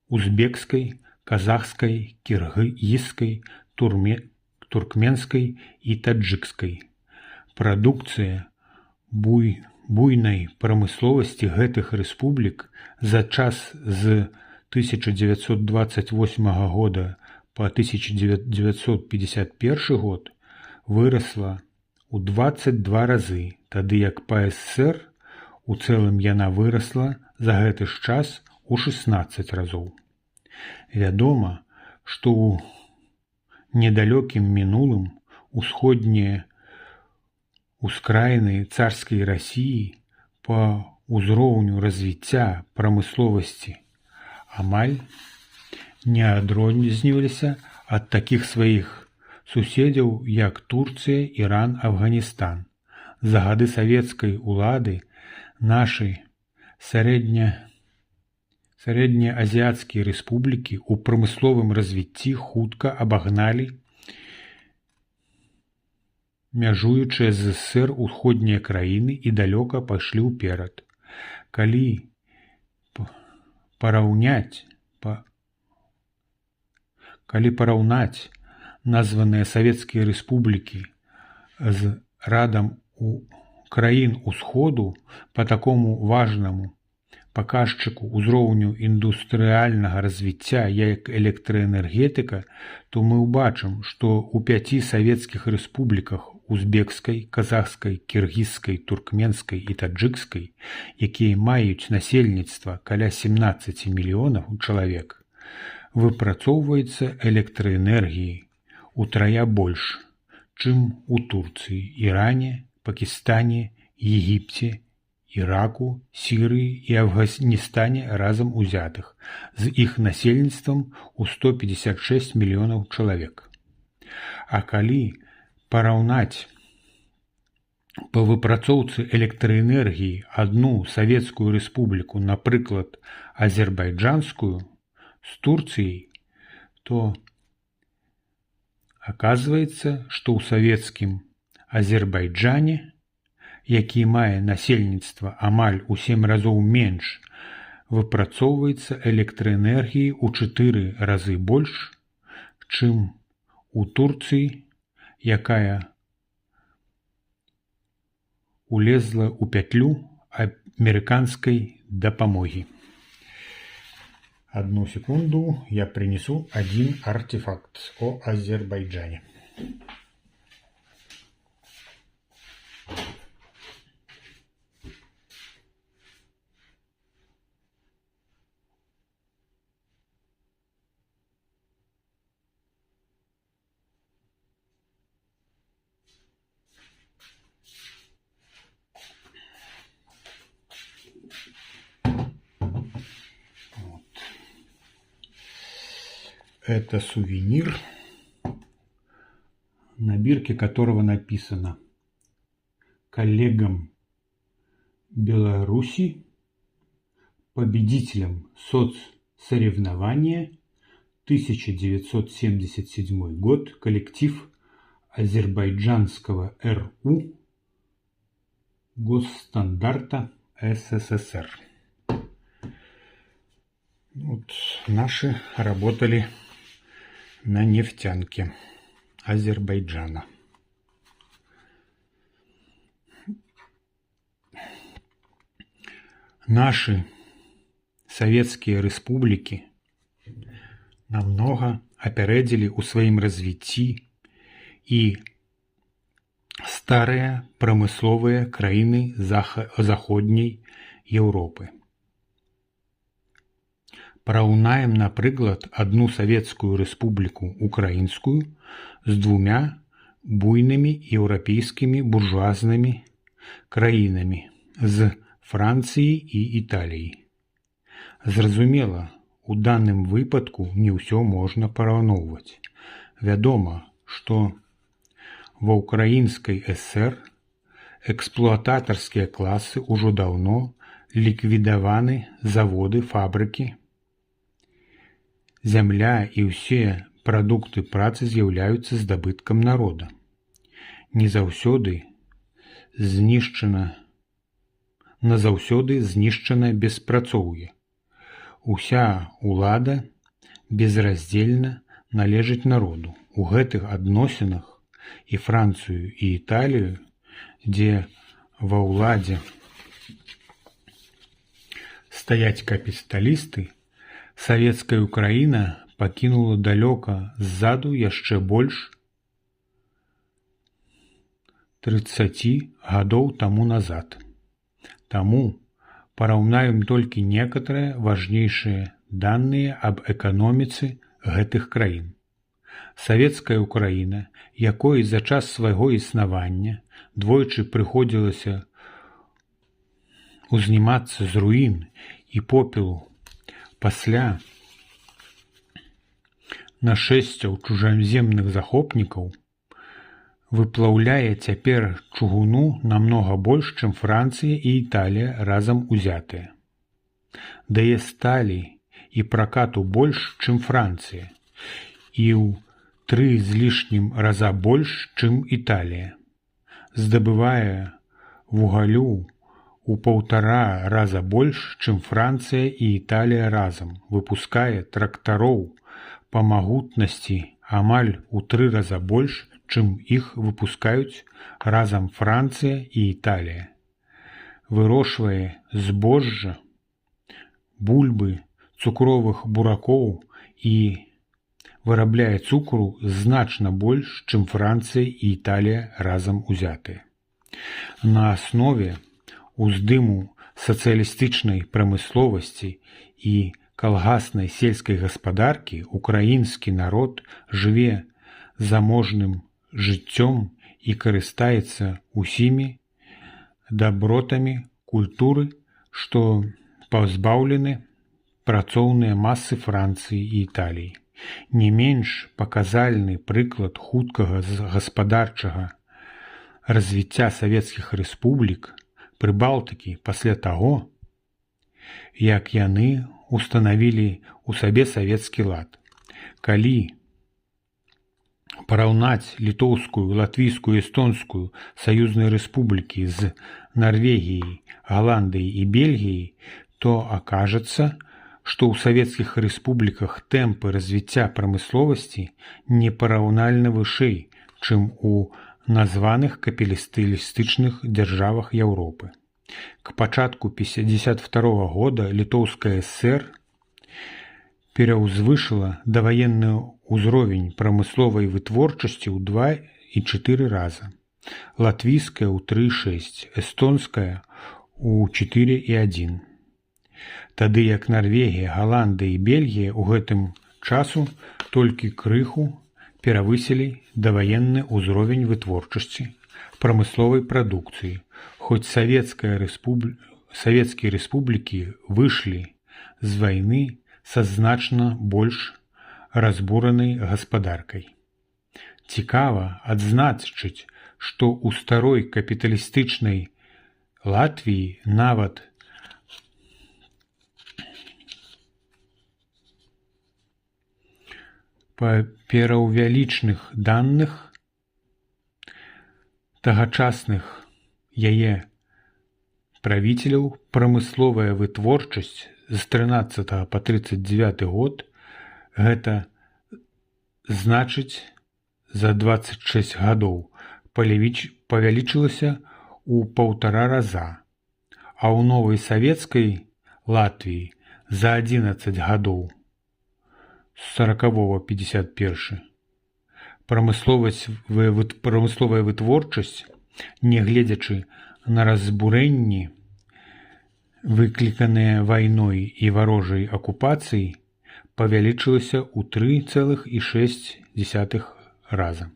узбекскай, казахскай, кіргізскай, туркменскай і таджыкскай. Прадукцыя буйнай прамысловасці гэтых рэспублік за час з 1928 года па 1951 год вырасла ў 22 разы, тады як па СССР у цэлым яна вырасла за гэты ж час у 16 разоў. Вядома, што ў недалёкім мінулым усходнія ускраіны царскай Расіі па ўзроўню развіцця прамысловасці амаль не адрозніваліся ад такіх сваіх суседзяў, як Турцыя, Іран, Афганістан. За гады савецкай улады нашы сярэднеазіяцкія рэспублікі ў прамысловым развіцці хутка абагналі мяжуючыя з СССР усходнія краіны і далёка пайшлі ўперад. Калі параўнаць названыя савецкія рэспублікі з радам краін Усходу па такому важнаму паказчыку ўзроўню індустрыяльнага развіцця, як электраэнергетыка, то мы ўбачым, што ў 5 савецкіх рэспубліках узбекскай, казахскай, кіргізскай, туркменскай і таджыкскай, якія маюць насельніцтва каля 17 мільёнаў чалавек, выпрацоўваецца электраэнергіі утрая больш, чым у Турцыі, Іране, Пакістане, Егіпце, Іраку, Сірыі і Афганістане разам узятых, з іх насельніцтвам у 156 мільёнаў чалавек. А калі параўнаць па выпрацоўцы электраэнергіі адну савецкую рэспубліку, напрыклад, азербайджанскую, з Турцыяй, то аказваецца, што ў савецкім Азербайджане, які мае насельніцтва амаль у 7 разоў менш, выпрацоўваецца электраэнергіі ў 4 разы больш, чым у Турцыі, якая улезла ў пятлю амерыканскай дапамогі. Одну секунду, я принесу один артефакт о Азербайджане. Это сувенир, на бирке которого написано: коллегам Беларуси, победителям соцсоревнования 1977 год, коллектив азербайджанского РУ Госстандарта СССР. Вот наши работали на нефтянке Азербайджана. Наши советские республики намного опередили у своим развитии и старые промысловые краины Заходней Европы. Параўнаем, напрыклад, одну Советскую Республику украинскую с двумя буйными европейскими буржуазными краінамі з Францыяй і Італіяй. Зразумела, у данным выпадку не ўсё можна параўноўваць. Вядома, што ва ўкраінскай ССР эксплуататарскія класы ўжо даўно ліквідаваны, заводы, фабрыкі. Зямля і ўсе прадукты працы з'яўляюцца здабыткам народа. Назаўсёды знішчана беспрацоўе. Уся ўлада безраздзельна належыць народу. У гэтых адносінах і Францыю, і Італію, дзе ва ўладзе стаяць капіталісты, савецкая Украіна пакінула далёка ззаду яшчэ больш 30 гадоў таму назад. Таму параўнаем толькі некаторыя важнейшыя даныя аб эканоміцы гэтых краін. Савецкая Украіна, якой за час свайго існавання двойчы прыходзілася узнімацца з руін і попелу пасля нашэсцяў чужаземных захопнікаў, выплаўляе цяпер чугуну намнога больш, чым Францыя і Італія разам узятыя. Дае сталі і пракату больш, чым Францыя, і ў 3 з лішнім раза больш, чым Італія. Здабывае вугалю у 1,5 раза больш, чым Францыя і Італія разам. Выпускае трактароў па магутнасці амаль у 3 раза больш, чым іх выпускаюць разам Францыя і Італія. Вырошвае збожжа, бульбы, цукровых буракоў і вырабляе цукру значна больш, чым Францыя і Італія разам узятыя. На аснове уздыму сацыялістычнай прамысловасці і калгаснай сельскай гаспадаркі украінскі народ жыве заможным жыццём і карыстаецца усімі дабротамі культуры, што пазбаўлены працоўныя масы Францыі і Італіі. Не менш паказальны прыклад хуткага гаспадарчага развіцця савецкіх рэспублік Прыбалтыкі пасля таго, як яны устанавілі ў сабе савецкі лад. Калі параўнаць літоўскую, латвійскую і эстонскую саюзныя рэспублікі з Нарвегіяй, Галандыяй і Бельгіяй, то акажацца, што ў савецкіх рэспубліках тэмпы развіцця прамысловасці непараўнальна вышэй, чым у названых капіталістычных дзяржавах Еўропы. К пачатку 1952 года Літоўская ССР пераўзвышыла даваенны ўзровень прамысловай вытворчасці ў 2,4 раза, латвійская ў 3,6, эстонская ў 4,1. Тады як Нарвегія, Галандыя і Бельгія ў гэтым часу толькі крыху перавысілі даваенны ўзровень вытворчасці прамысловай прадукцыі, хоць савецкія рэспублікі выйшлі з вайны са значна больш разбуранай гаспадаркай. Цікава адзначыць, што ў старой капіталістычнай Латвіі нават па пераўвялічных даных тагачасных яе правіцеляў прамысловая вытворчасць з 13 па 39 год, гэта значыць за 26 гадоў павялічылася ў 1,5 раза, а ў новай савецкай Латвіі за 11 гадоў з 40-51 прамысловая вытворчасць, нягледзячы на разбурэнні, выкліканыя вайной і варожай акупацыяй, павялічылася ў 3,6 раза.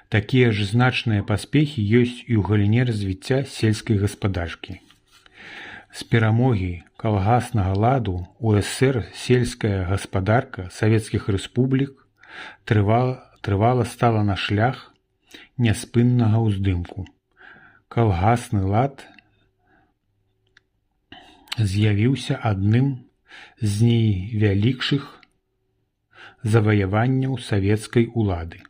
Такія ж значныя паспехі ёсць і ў галіне развіцця сельскай гаспадаркі. З перамогі калгаснага ладу у ССР сельская гаспадарка савецкіх рэспублік трывала стала на шлях няспыннага ўздымку. Калгасны лад з'явіўся адным з найвялікшых заваяванняў савецкай улады,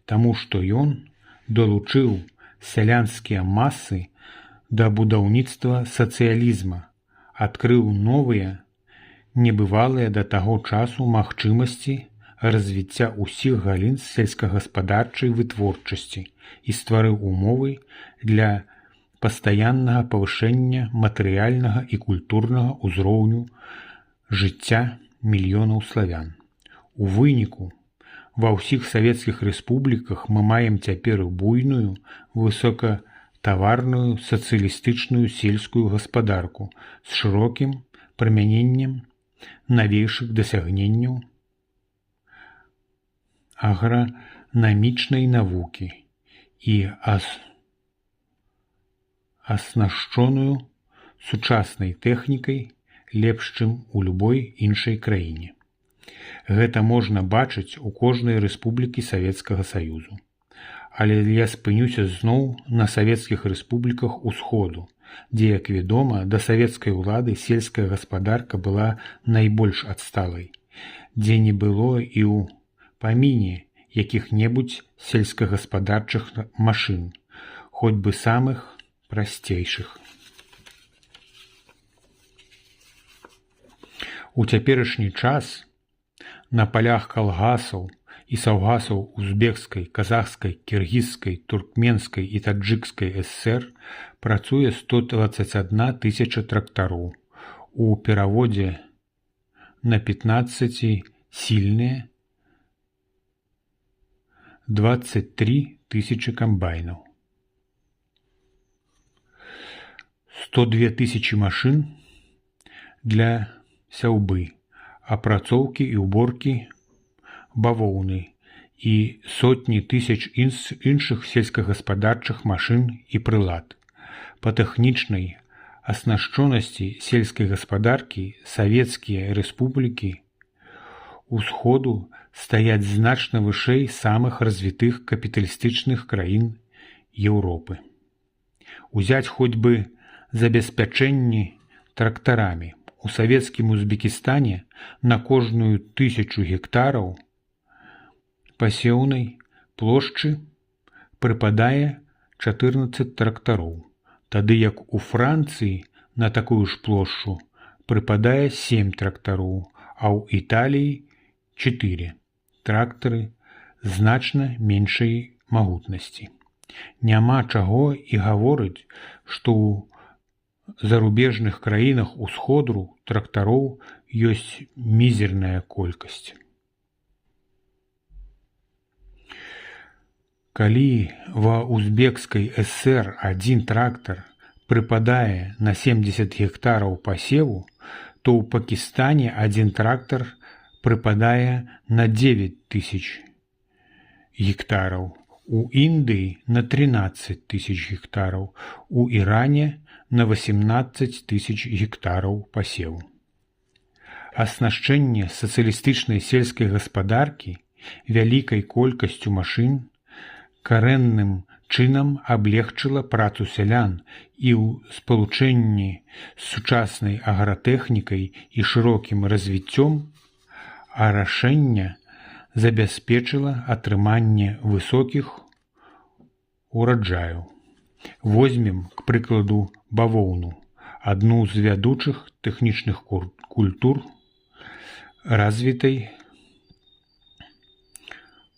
таму што ён далучыў сялянскія масы да будаўніцтва сацыялізма, адкрыў новыя, небывалыя да таго часу магчымасці развіцця ўсіх галін сельскагаспадарчай вытворчасці і стварыў умовы для пастаяннага павышэння матэрыяльнага і культурнага ўзроўню жыцця мільёнаў славян. У выніку, ва ўсіх савецкіх рэспубліках мы маем цяпер буйную, высокатаварную сацыялістычную сельскую гаспадарку з шырокім прымяненнем навейшых дасягненняў агранамічнай навукі і аснашчоную сучаснай тэхнікай лепш, чым у любой іншай краіне. Гэта можна бачыць у кожнай рэспублікі Савецкага Саюзу. Але я спынюся зноў на савецкіх рэспубліках усходу, дзе, як вядома, да савецкай улады сельская гаспадарка была найбольш адсталай, дзе не было і ў паміне якіх-небудзь сельскагаспадарчых машын, хоць бы самых прасцейшых. У цяперашні час на палях калгасаў і саўгасаў узбекскай, казахскай, кіргізскай, туркменскай і таджыкскай ССР працуе 121 тысяча трактароў, у пераводзе на 15 сильныя 23 тысячи камбайнаў, 102 тысячи машин для сяўбы, апрацоўкі і ўборкі бавоўны і сотні тысяч іншых сельскагаспадарчых машын і прылад. Па тэхнічнай аснашчонасці сельскай гаспадаркі савецкія рэспублікі усходу стаяць значна вышэй самых развітых капіталістычных краін Еўропы. Узяць хоць бы забеспячэнні трактарамі. У савецкім Узбекістане на кожную 1000 гектараў пасеўнай плошчы прыпадае 14 трактароў, тады як у Францыі на такую ж плошчу прыпадае 7 трактароў, а ў Італіі 4 трактары значна меншай магутнасці. Няма чаго і гаворыць, што ў зарубежных краінах усходу трактароў ёсць мізерная колькасць. Калі ва Узбекскай ССР адзін трактар прыпадае на 70 гектараў пасеву, то ў Пакістане адзін трактар прыпадае на 9000 гектараў, у Індыі на 13 000 гектараў, у Іране на 18 000 гектараў пасеву. Аснашчэнне сацыялістычнай сельскай гаспадаркі вялікай колькасцю машын карэнным чынам аблегчыла працу сялян і ў спалучэнні з сучаснай агратэхнікай і шырокім развіццём арашэння забяспечыла атрыманне высокіх ураджаяў. Возьмем, к прыкладу, бавоўну, адну з вядучых тэхнічных культур развітай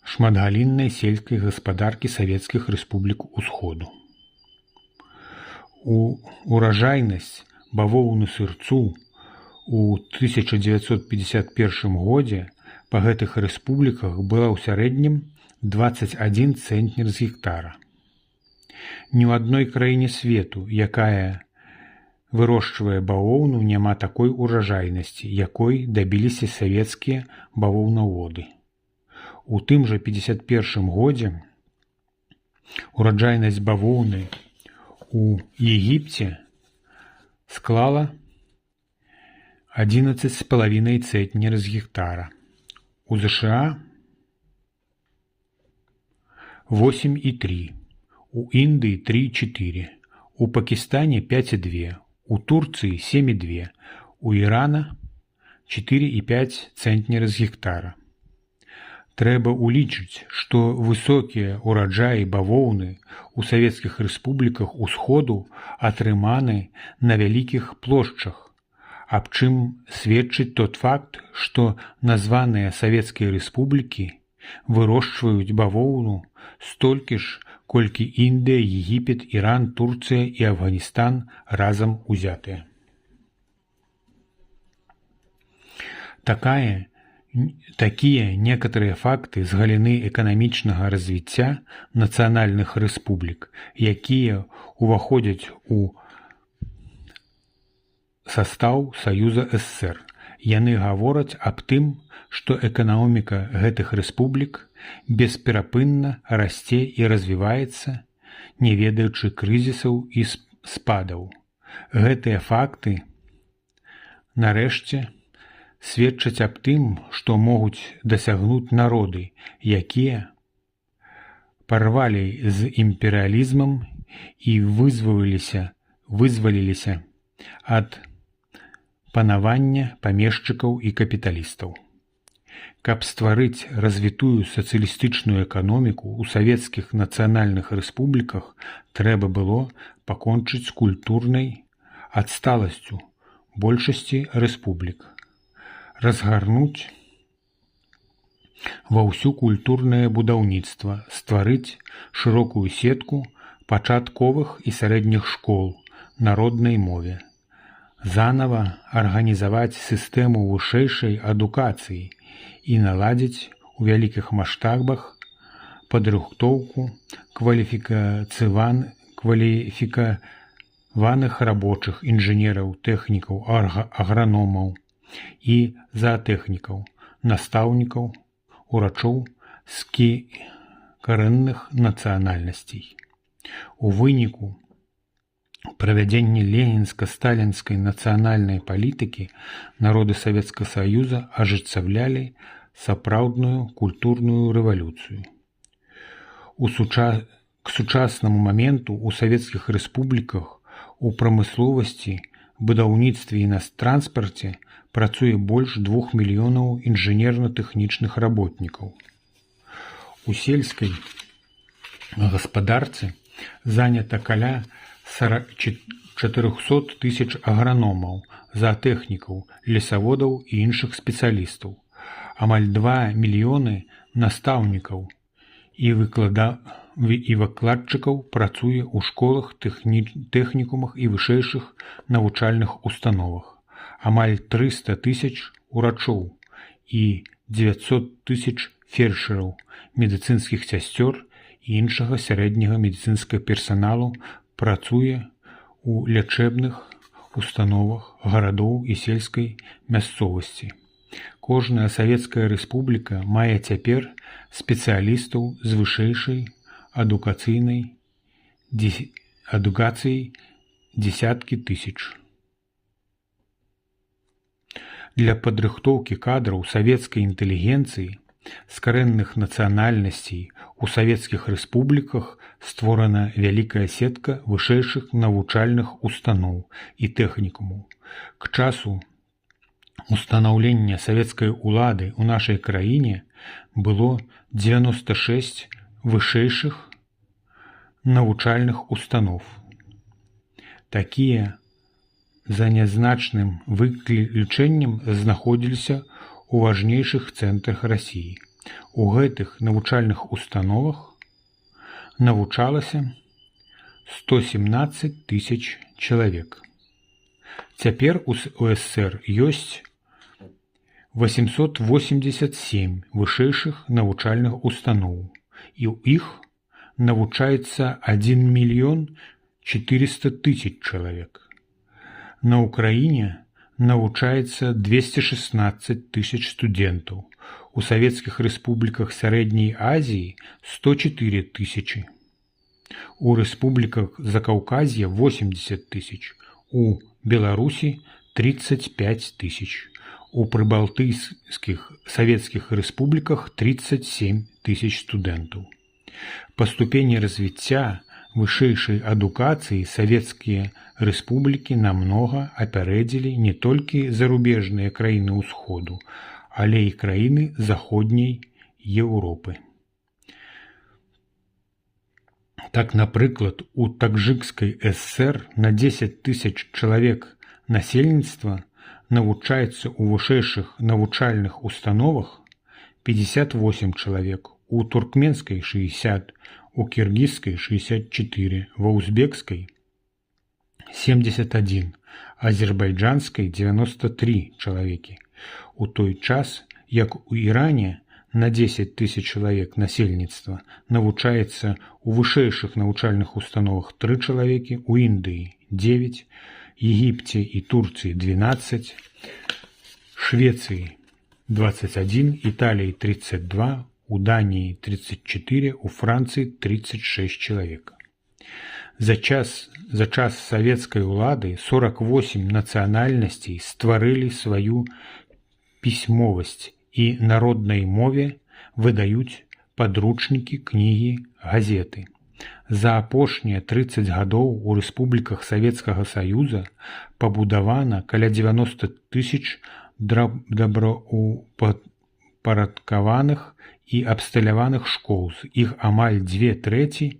шматгаліннай сельскай гаспадаркі савецкіх рэспублік Усходу. Уражайнасць бавоўны сырцу у 1951 годзе па гэтых рэспубліках была ў сярэднім 21 цэнтнер з гектара. Ні ў адной краіне свету, якая вырошчвае бавоўну, няма такой уражайнасці, якой дабіліся савецкія бавоўнаводы. У тым жа 51 годзе ураджайнасць бавоўны у Егіпце склала 11,5 цэнтнер з гектара, у ЗША 8,3, у Індыі 3,4, у Пакістане 5,2, у Турцыі 7,2, у Ірана 4,5 цэнтнера з гектара. Трэба улічыць, што высокія ураджаі бавоўны ў савецкіх рэспубліках Усходу атрыманы на вялікіх плошчах, аб чым сведчыць тот факт, што названыя савецкія рэспублікі вырошчваюць бавоўну столькі ж, колькі Індыя, Егіпет, Іран, Турцыя і Афганістан разам узятыя. Такія некаторыя факты з галіны эканамічнага развіцця нацыянальных рэспублік, якія ўваходзяць у састаў Саюза ССР. Яны гавораць аб тым, што эканоміка гэтых рэспублік бесперапынна расце і развіваецца, не ведаючы крызісаў і спадаў. Гэтыя факты, нарэшце, сведчаць аб тым, што могуць дасягнуць народы, якія парвалі з імперыялізмам і вызваліліся ад панавання памешчыкаў і капіталістаў. Каб стварыць развітую сацыялістычную эканоміку ў савецкіх нацыянальных рэспубліках, трэба было пакончыць з культурнай адсталасцю большасці рэспублік, разгарнуць ва ўсю культурнае будаўніцтва, стварыць шырокую сетку пачатковых і сярэдніх школ на роднай мове, занава арганізаваць сістэму вышэйшай адукацыі і наладзіць у вялікіх маштабах падрыхтоўку кваліфікаваных рабочых, інжынераў, тэхнікаў, аграномаў і заатэхнікаў, настаўнікаў, урачоў з карэнных нацыянальнасцей. У выніку правядзення ленінска-сталінскай нацыянальнай палітыкі народы Савецкага Саюза ажыццяўлялі сапраўдную культурную рэвалюцыю. К сучаснаму моменту ў савецкіх рэспубліках у прамысловасці, будаўніцтве і на транспарце працуе больш 2 мільёнаў інжынерна-тэхнічных работнікаў. У сельскай гаспадарцы занята каля 400 тысяч аграномаў, заатэхнікаў, лесаводаў і іншых спецыялістаў, амаль 2 мільёны настаўнікаў і выкладчыкаў працуе ў школах, тэхнікумах і вышэйшых навучальных установах, амаль 300 тысяч урачоў і 900 тысяч фельчараў, медыцынскіх сясцёр і іншага сярэдняга медыцынскага персаналу працуе у лячэбных установах гарадоў і сельскай мясцовасці. Кожная савецкая рэспубліка мае цяпер спецыялістаў з вышэйшай адукацыяй дзесяткі тысяч. Для падрыхтоўкі кадраў савецкай інтэлігенцыі з карэнных нацыянальнасцей у савецкіх рэспубліках створана вялікая сетка вышэйшых навучальных устаноў і тэхнікумаў. К часу устанаўлення савецкай улады ў нашай краіне было 96 вышэйшых навучальных установ. Такія за нязначным выключэннем знаходзіліся у важнейшых цэнтрах Расіі. У гэтых навучальных установах навучалася 117 тысяч чалавек. Цяпер у СССР ёсць 887 вышэйшых навучальных устаноў, і ў іх навучаецца 1 мільён 400 тысяч чалавек. На Украіне навучаецца 216 тысяч студэнтаў, у савецкіх рэспубліках Сярэдняй Азіі 104 тысячы, у рэспубліках Закаўказья 80 тысяч, у Беларусі 35 тысяч, у прыбалтыйскіх савецкіх рэспубліках 37 тысяч студэнтаў. Па ступені развіцця вышэйшай адукацыі савецкія рэспублікі намнога апярэдзілі не толькі зарубежныя краіны ўсходу, але і краіны заходняй Еўропы. Так, напрыклад, у Таджыкскай ССР на 10 тысяч чалавек насельніцтва навучаецца ў вышэйшых навучальных установах 58 чалавек, у туркменскай 60, у кіргізскай 64, ва узбекскай 71, азербайджанскай 93 чалавекі. У той час, як у Іране на 10 тысяч чалавек насельніцтва навучаецца у вышэйшых навучальных установах 3 чалавекі, у Індыі 9, Егіпце і Турцыі 12, Швецыі 21, Італіі 32, у Даніі 34, у Францыі 36 чалавек. За час савецкай улады 48 нацыянальнасцей стварылі сваю пісьмовасць і народнай мове выдаюць падручнікі, кнігі, газеты. За апошнія 30 гадоў у рэспубліках Савецкага Саюза пабудавана каля 90 тысяч добраўпарадкаваных і абсталяваных школ, з іх амаль 2/3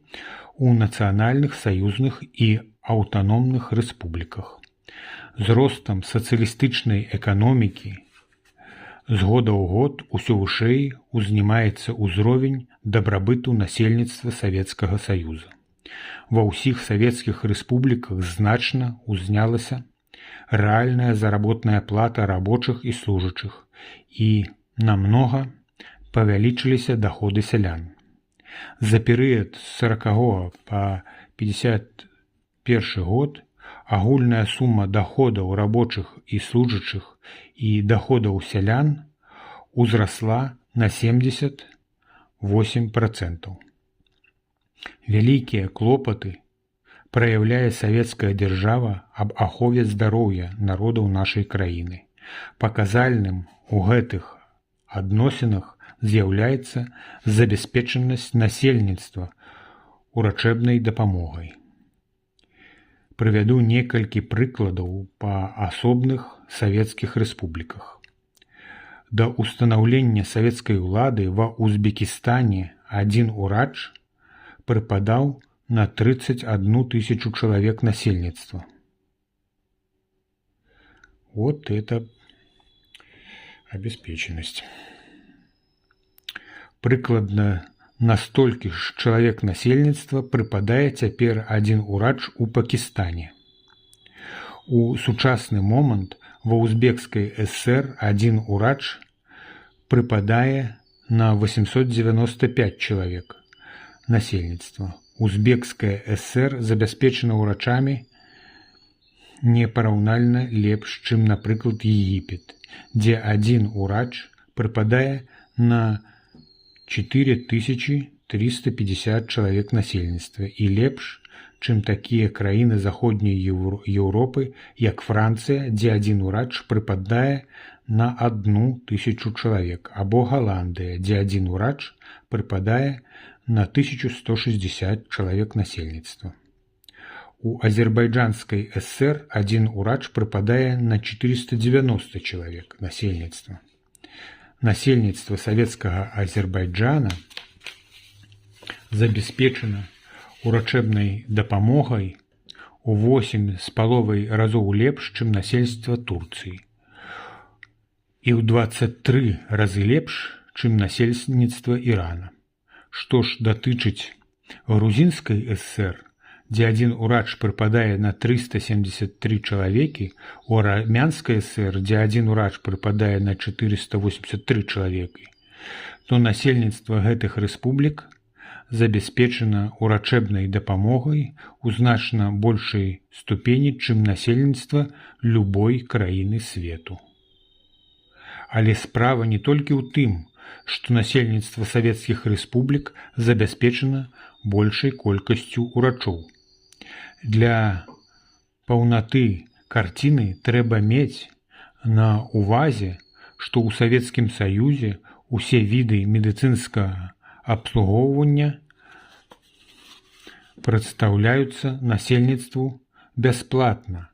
у нацыянальных, саюзных і аўтаномных рэспубліках. З ростам сацыялістычнай эканомікі з года ў год усё вышэй узнімаецца ўзровень дабрабыту насельніцтва Савецкага Саюза. Ва ўсіх савецкіх рэспубліках значна узнялася рэальная заработная плата рабочых і служачых, і намнога павялічыліся даходы сялян. За перыяд з 40 па 51 год агульная сума даходаў рабочых і служачых і даходаў сялян узрасла на 78%. Вялікія клопаты праяўляе савецкая дзяржава аб ахове здароўя народаў нашай краіны. Паказальным у гэтых адносінах з'яўляецца забяспечанасць насельніцтва урачэбнай дапамогай. Прывяду некалькі прыкладаў па асобных савецкіх рэспубліках. Да ўстанаўлення савецкай улады ва Узбекістане, один урач прыпадаў на 31 тысячу человек насельніцтва. Вот это обеспеченность. Прыкладна на столькі ж чалавек насельніцтва прыпадае цяпер один урач у Пакістане. У сучасны момант ва Узбекскай ССР один урач прыпадае на 895 чалавек насельніцтва. Узбекская ССР забяспечана ўрачамі непараўнальна лепш, чым, напрыклад, Егіпет, дзе один урач прыпадае на 4350 чалавек насельніцтва і лепш, чым такія краіны заходняй Еўропы, як Францыя, дзе один урач прыпадае на 1000 чалавек, або Галандыя, дзе один урач прыпадае на 1160 чалавек насельніцтва. У Азербайджанскай ССР один урач прыпадае на 490 чалавек насельніцтва. Насельніцтва савецкага Азербайджана забяспечана урачэбнай дапамогай у 8,5 разоў лепш, чым насельніцтва Турцыі, і ў 23 разы лепш, чым насельніцтва Ірана. Што ж датычыць Грузінскай ССР, дзе один урач прыпадае на 373 чалавекі, у Армянскай ССР, дзе один урач прыпадае на 483 чалавекі, то насельніцтва гэтых рэспублік забяспечана урачэбнай дапамогай у значна большай ступені, чым насельніцтва любой краіны свету. Але справа не толькі ў тым, што насельніцтва савецкіх рэспублік забяспечана большай колькасцю урачоў. Для паўнаты карціны трэба мець на ўвазе, што ў Савецкім Саюзе усе віды медыцынскага абслугоўвання прадстаўляюцца насельніцтву бясплатна,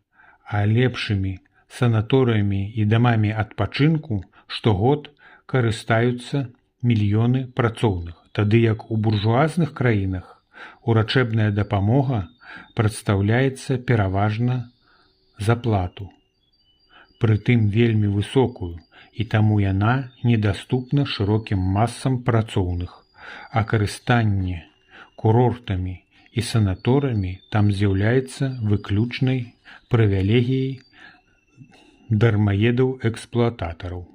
а лепшымі санаторыямі і дамамі адпачынку штогод карыстаюцца мільёны працоўных, тады як у буржуазных краінах урачэбная дапамога прадстаўляецца пераважна за плату, прытым вельмі высокую, і таму яна недаступна шырокім масам працоўных, а карыстанне курортамі і санаторыямі там з'яўляецца выключнай прывілегіяй дармаедаў-эксплуататараў.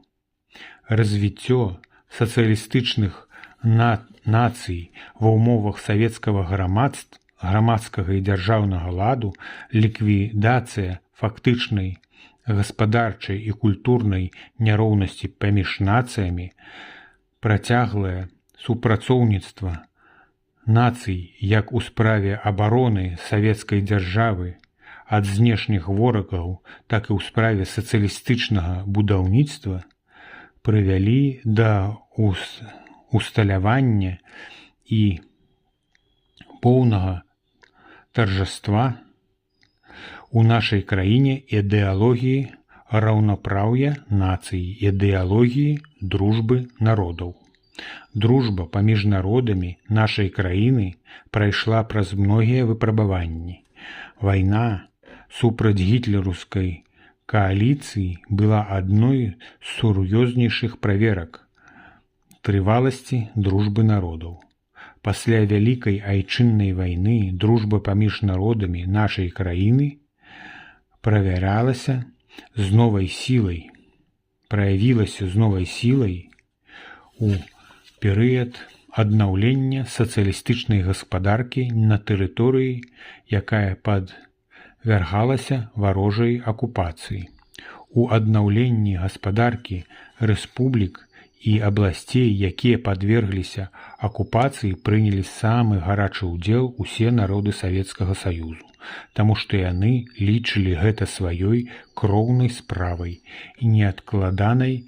Развіццё сацыялістычных нацый ва ўмовах савецкага грамадскага і дзяржаўнага ладу, ліквідацыя фактычнай гаспадарчай і культурнай няроўнасці паміж нацыямі, працяглае супрацоўніцтва нацый як у справе абароны савецкай дзяржавы ад знешніх ворагаў, так і ў справе сацыялістычнага будаўніцтва прывялі да усталявання і поўнага торжества у нашай краіне ідэалогіі раўнапраўя нацый, ідэалогіі дружбы народаў. Дружба паміж народамі нашай краіны прайшла праз многія выпрабаванні. Вайна супраць гітлераўскай кааліцыі была адной з сур'ёзнейшых праверак трываласці дружбы народаў. Пасля Вялікай айчыннай вайны дружба паміж народамі нашай краіны праявілася з новай сілай у перыяд аднаўлення сацыялістычнай гаспадаркі на тэрыторыі, якая падвяргалася варожай акупацыі. У аднаўленні гаспадаркі рэспублік і абласцей, якія падвергліся акупацыі, прынялі самы гарачы ўдзел усе народы Савецкага Саюзу, таму што яны лічылі гэта сваёй кроўнай справай і неадкладанай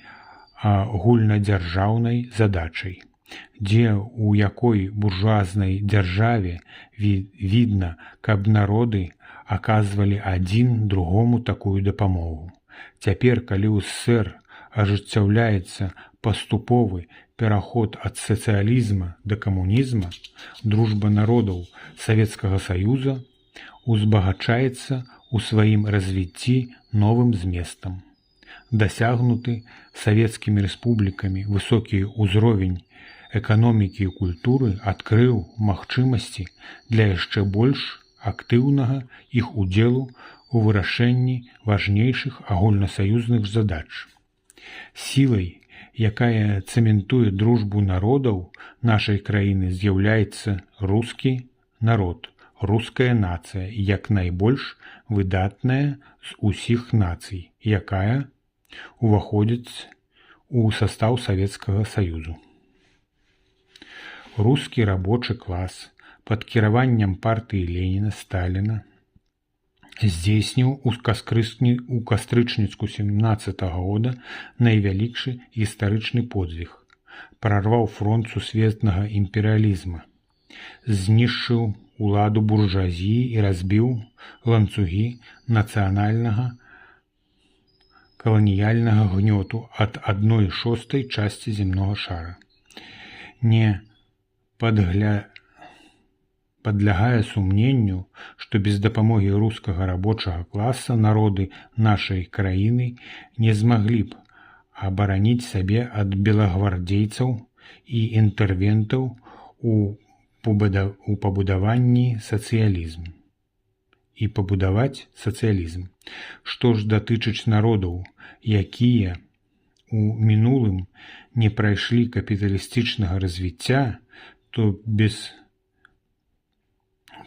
агульнадзяржаўнай задачай. Дзе у якой буржуазнай дзяржаве відна, каб народы аказвалі адзін другому такую дапамогу. Цяпер, калі ў ССР ажыццяўляецца паступовы пераход ад сацыялізма да камунізма, дружба народаў Савецкага Саюза узбагачаецца ў сваім развіцці новым зместам. Дасягнуты савецкімі рэспублікамі высокі ўзровень эканомікі і культуры адкрыў магчымасці для яшчэ больш актыўнага іх удзелу ў вырашэнні важнейшых агульнасаюзных задач. Сілай, якая цэментуе дружбу народаў нашай краіны, з'яўляецца рускі народ, руская нацыя, як найбольш выдатная з усіх нацый, якая уваходзіць у састаў Савецкага Саюзу. Рускі рабочы клас пад кіраваннем партыі Леніна, Сталіна здзейсніў у кастрычніцку 17 года найвялікшы гістарычны подзвіг, прарваў фронт сусветнага імперыялізма, знішчыў уладу буржуазіі і разбіў ланцугі нацыянальнага каланіяльнага гнёту ад 1/6 часткі зямнога шара. Не падлягае сумненню, што без дапамогі рускага рабочага класа народы нашай краіны не змаглі б абараніць сабе ад белагвардзейцаў і інтэрвентаў у пабудаванні сацыялізму. І пабудаваць сацыялізм. Што ж датычыць народаў, якія у мінулым не прайшлі капіталістычнага развіцця, то без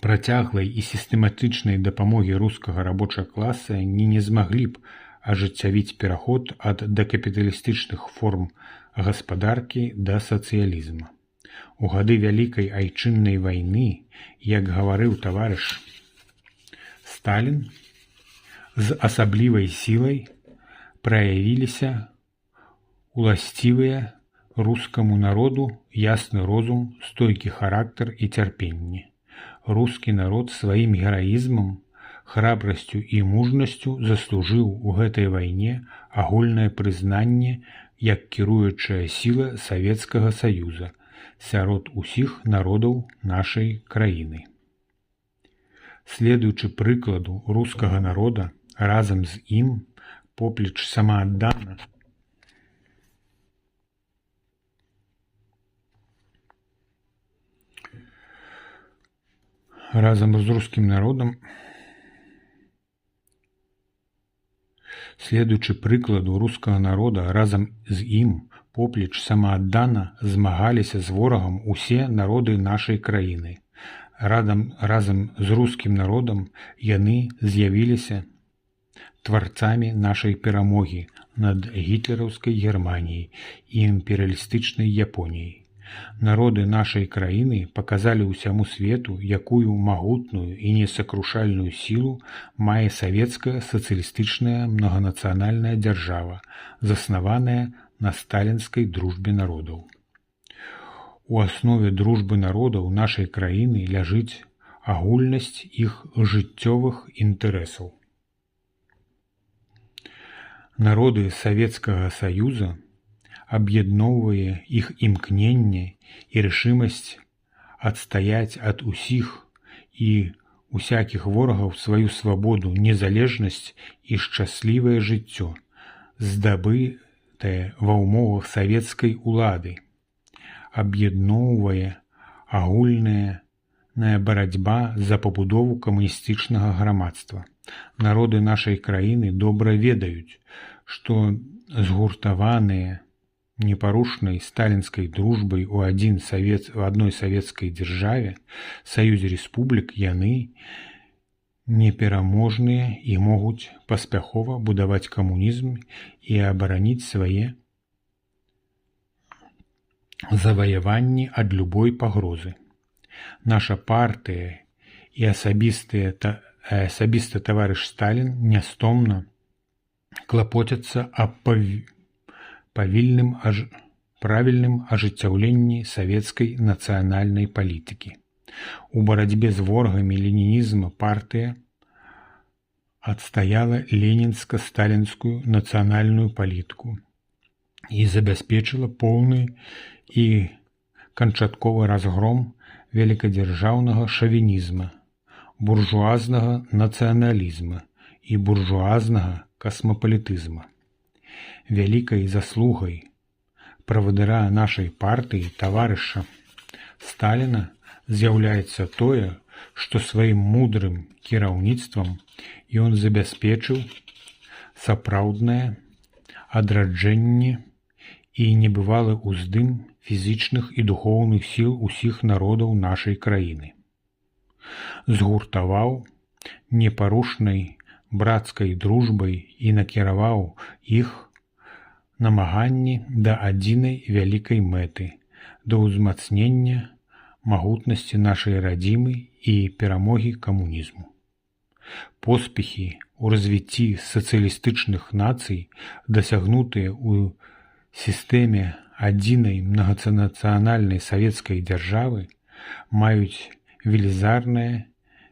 працяглай і сістэматычнай дапамогі рускага рабочага класа не змаглі б ажыццявіць пераход ад дакапіталістычных форм гаспадаркі да сацыялізма. У гады Вялікай айчыннай вайны, як гаварыў таварыш Сталін, з асаблівай сілай праявіліся уласцівыя рускаму народу ясны розум, стойкі характар і цярпенне. Рускі народ сваім гераізмам, храбрасцю і мужнасцю заслужыў у гэтай вайне агульнае прызнанне як кіруючая сіла Савецкага Саюза сярод усіх народаў нашай краіны. Следуючы прыкладу рускага народа, разам з ім, поплеч самааддана, разам з рускім народам, следуючы прыкладу рускага народа, разам з ім, поплеч самааддана змагаліся з ворагам усе народы нашай краіны. Разам з рускім народам яны з'явіліся тварцамі нашай перамогі над гітлераўскай Германіяй і імперыялістычнай Японіяй. Народы нашай краіны паказалі ўсяму свету, якую магутную і несакрушальную сілу мае савецкая сацыялістычная многанацыянальная дзяржава, заснаваная на сталінскай дружбе народаў. У аснове дружбы народаў нашай краіны ляжыць агульнасць іх жыццёвых інтарэсаў. Народы Савецкага Саюза аб'ядноўвае іх імкненне і рашымасць адстаяць ад усіх і усякіх ворагаў сваю свабоду, незалежнасць і шчаслівае жыццё, здабытае ва ўмовах савецкай улады, аб'ядноўвае агульная барацьба за пабудову камуністычнага грамадства. Народы нашай краіны добра ведаюць, што згуртаваныя непарушнай сталінскай дружбай у адной савецкай дзяржаве, саюзе рэспублік, яны непераможныя і могуць паспяхова будаваць камунізм і абараніць свае заваяванні ад любой пагрозы. Наша партыя і асабіста таварыш Сталін нястомна клапоцяцца аб правільным ажыццяўленні савецкай нацыянальнай палітыкі. У барацьбе з ворагамі ленінізма партыя адстаяла ленінска-сталінскую нацыянальную палітыку, і забяспечыла поўны і канчатковы разгром вялікадзяржаўнага шавінізма, буржуазнага нацыяналізма і буржуазнага касмапалітызма. Вялікай заслугай правадыра нашай партыі таварыша Сталіна з'яўляецца тое, што сваім мудрым кіраўніцтвам ён забяспечыў сапраўднае адраджэнне і небывалы ўздым фізічных і духоўных сіл усіх народаў нашай краіны. Згуртаваў непарушнай брацкай дружбай і накіраваў іх намаганні да адзінай вялікай мэты, да ўзмацнення магутнасці нашай радзімы і перамогі камунізму. Поспехі ў развіцці сацыялістычных нацый, дасягнутыя ў сістэме адзінай многанацыянальнай савецкай дзяржавы, маюць велізарнае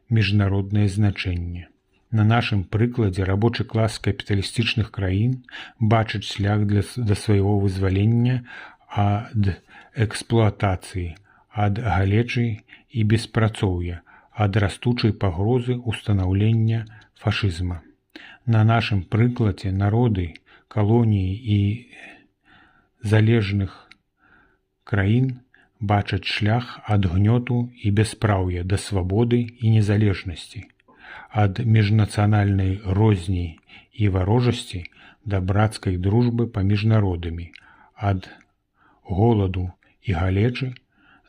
міжнароднае значэнне. На нашым прыкладзе рабочы клас капіталістычных краін бачыць шлях да свайго вызвалення ад эксплуатацыі, ад галечы і беспрацоўя, ад растучай пагрозы ўстанаўлення фашызма. На нашым прыкладзе народы, калоніі і залежных краін бачаць шлях ад гнёту і бяспраўя да свабоды і незалежнасці, ад міжнацыянальнай розні і варожасці да брацкай дружбы паміж народамі, ад голаду і галечы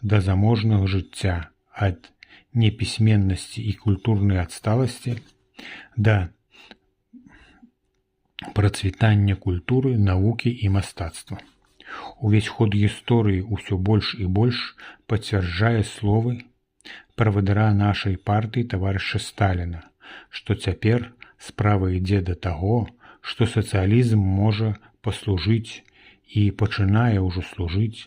да заможнага жыцця, ад непісьменнасці і культурнай адсталасці да працвітання культуры, навукі і мастацтва. Увесь ход гісторыі ўсё больш і больш пацвярджае словы правадыра нашай партыі таварыша Сталіна, што цяпер справа ідзе да таго, што сацыялізм можа паслужыць і пачынае ўжо служыць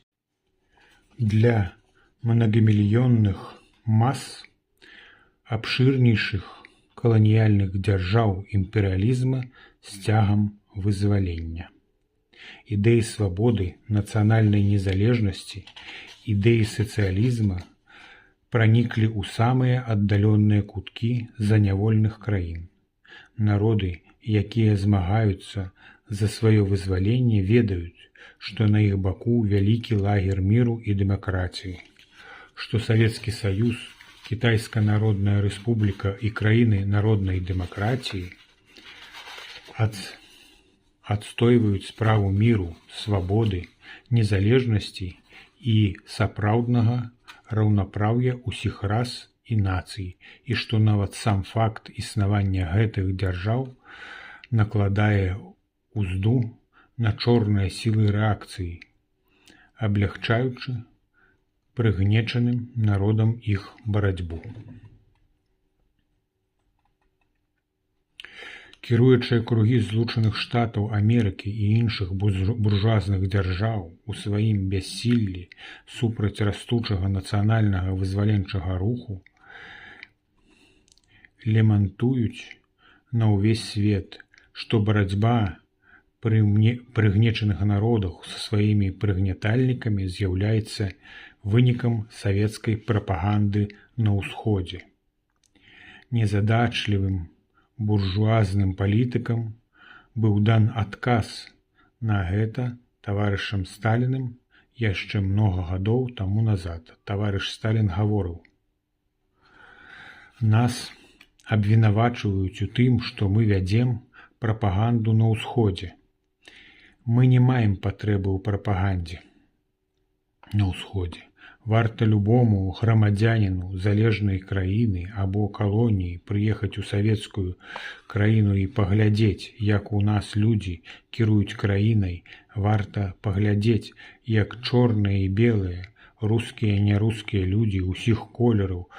для многамільённых мас абшырнейшых каланіяльных дзяржаў імперыялізма з цягам вызвалення. Ідэі свабоды, нацыянальнай незалежнасці, ідэі сацыялізма праніклі ў самыя аддаленныя куткі занявольных краін. Народы, якія змагаюцца за сваё вызваленне, ведаюць, што на іх баку вялікі лагер міру і дэмакратыі, што Савецкі Саюз, Кітайская Народная Рэспубліка і краіны народнай дэмакратыі адстойваюць справу міру, свабоды, незалежнасці і сапраўднага раўнапраўя ўсіх рас і нацый, і што нават сам факт існавання гэтых дзяржаў накладае ўзду на чорныя сілы рэакцыі, аблягчаючы прыгнечаным народам іх барацьбу. Кіруючыя кругі Злучаных Штатаў Амерыкі і іншых буржуазных дзяржаў у сваім бяссіллі супраць растучага нацыянальнага вызваленчага руху лемантуюць на ўвесь свет, што барацьба прыгнечаных народаў са сваімі прыгнятальнікамі з'яўляецца вынікам савецкай прапаганды на ўсходзе. Незадачлівым буржуазным палітыкам быў дан адказ на гэта таварышам Сталіным яшчэ многа гадоў таму назад. Таварыш Сталін гаворыў: «Нас абвінавачваюць у тым, што мы вядзем прапаганду на ўсходзе. Мы не маем патрэбы ў прапагандзе на ўсходзе. Варта любому грамадзяніну залежнай краіны або калоніі прыехаць у савецкую краіну і паглядзець, як у нас людзі кіруюць краінай. Варта паглядзець, як чорныя і белыя, рускія і нярускія людзі ўсіх колераў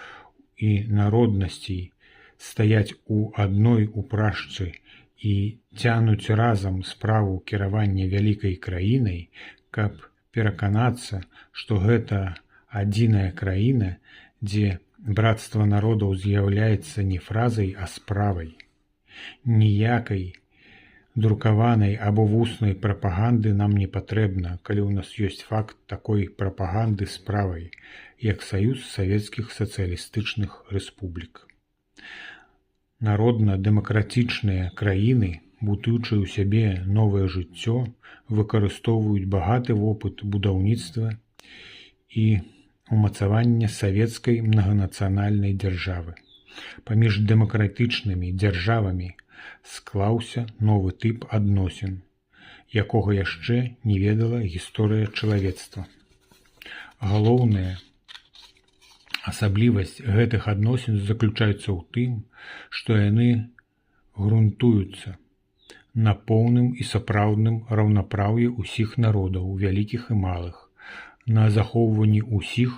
і народнасцей стаяць у адной упрашцы і цянуць разам справу кіравання вялікай краінай, каб пераканацца, што гэта адзіная краіна, дзе братства народаў з'яўляецца не фразай, а справай. Ніякай Друкаванай або вуснай прапаганды нам не патрэбна, калі ў нас ёсць факт такой прапаганды справай, як Саюз Савецкіх Сацыялістычных Рэспублік. Народна-дэмакратычныя краіны, будуючы ў сябе новае жыццё, выкарыстоўваюць багаты вопыт будаўніцтва і умацавання савецкай многанацыянальнай дзяржавы. Паміж дэмакратычнымі дзяржавамі склаўся новы тып адносін, якога яшчэ не ведала гісторыя чалавецтва. Галоўная асаблівасць гэтых адносін заключаецца ў тым, што яны грунтуюцца на поўным і сапраўдным раўнапраўі ўсіх народаў, вялікіх і малых, на захоўванні ўсіх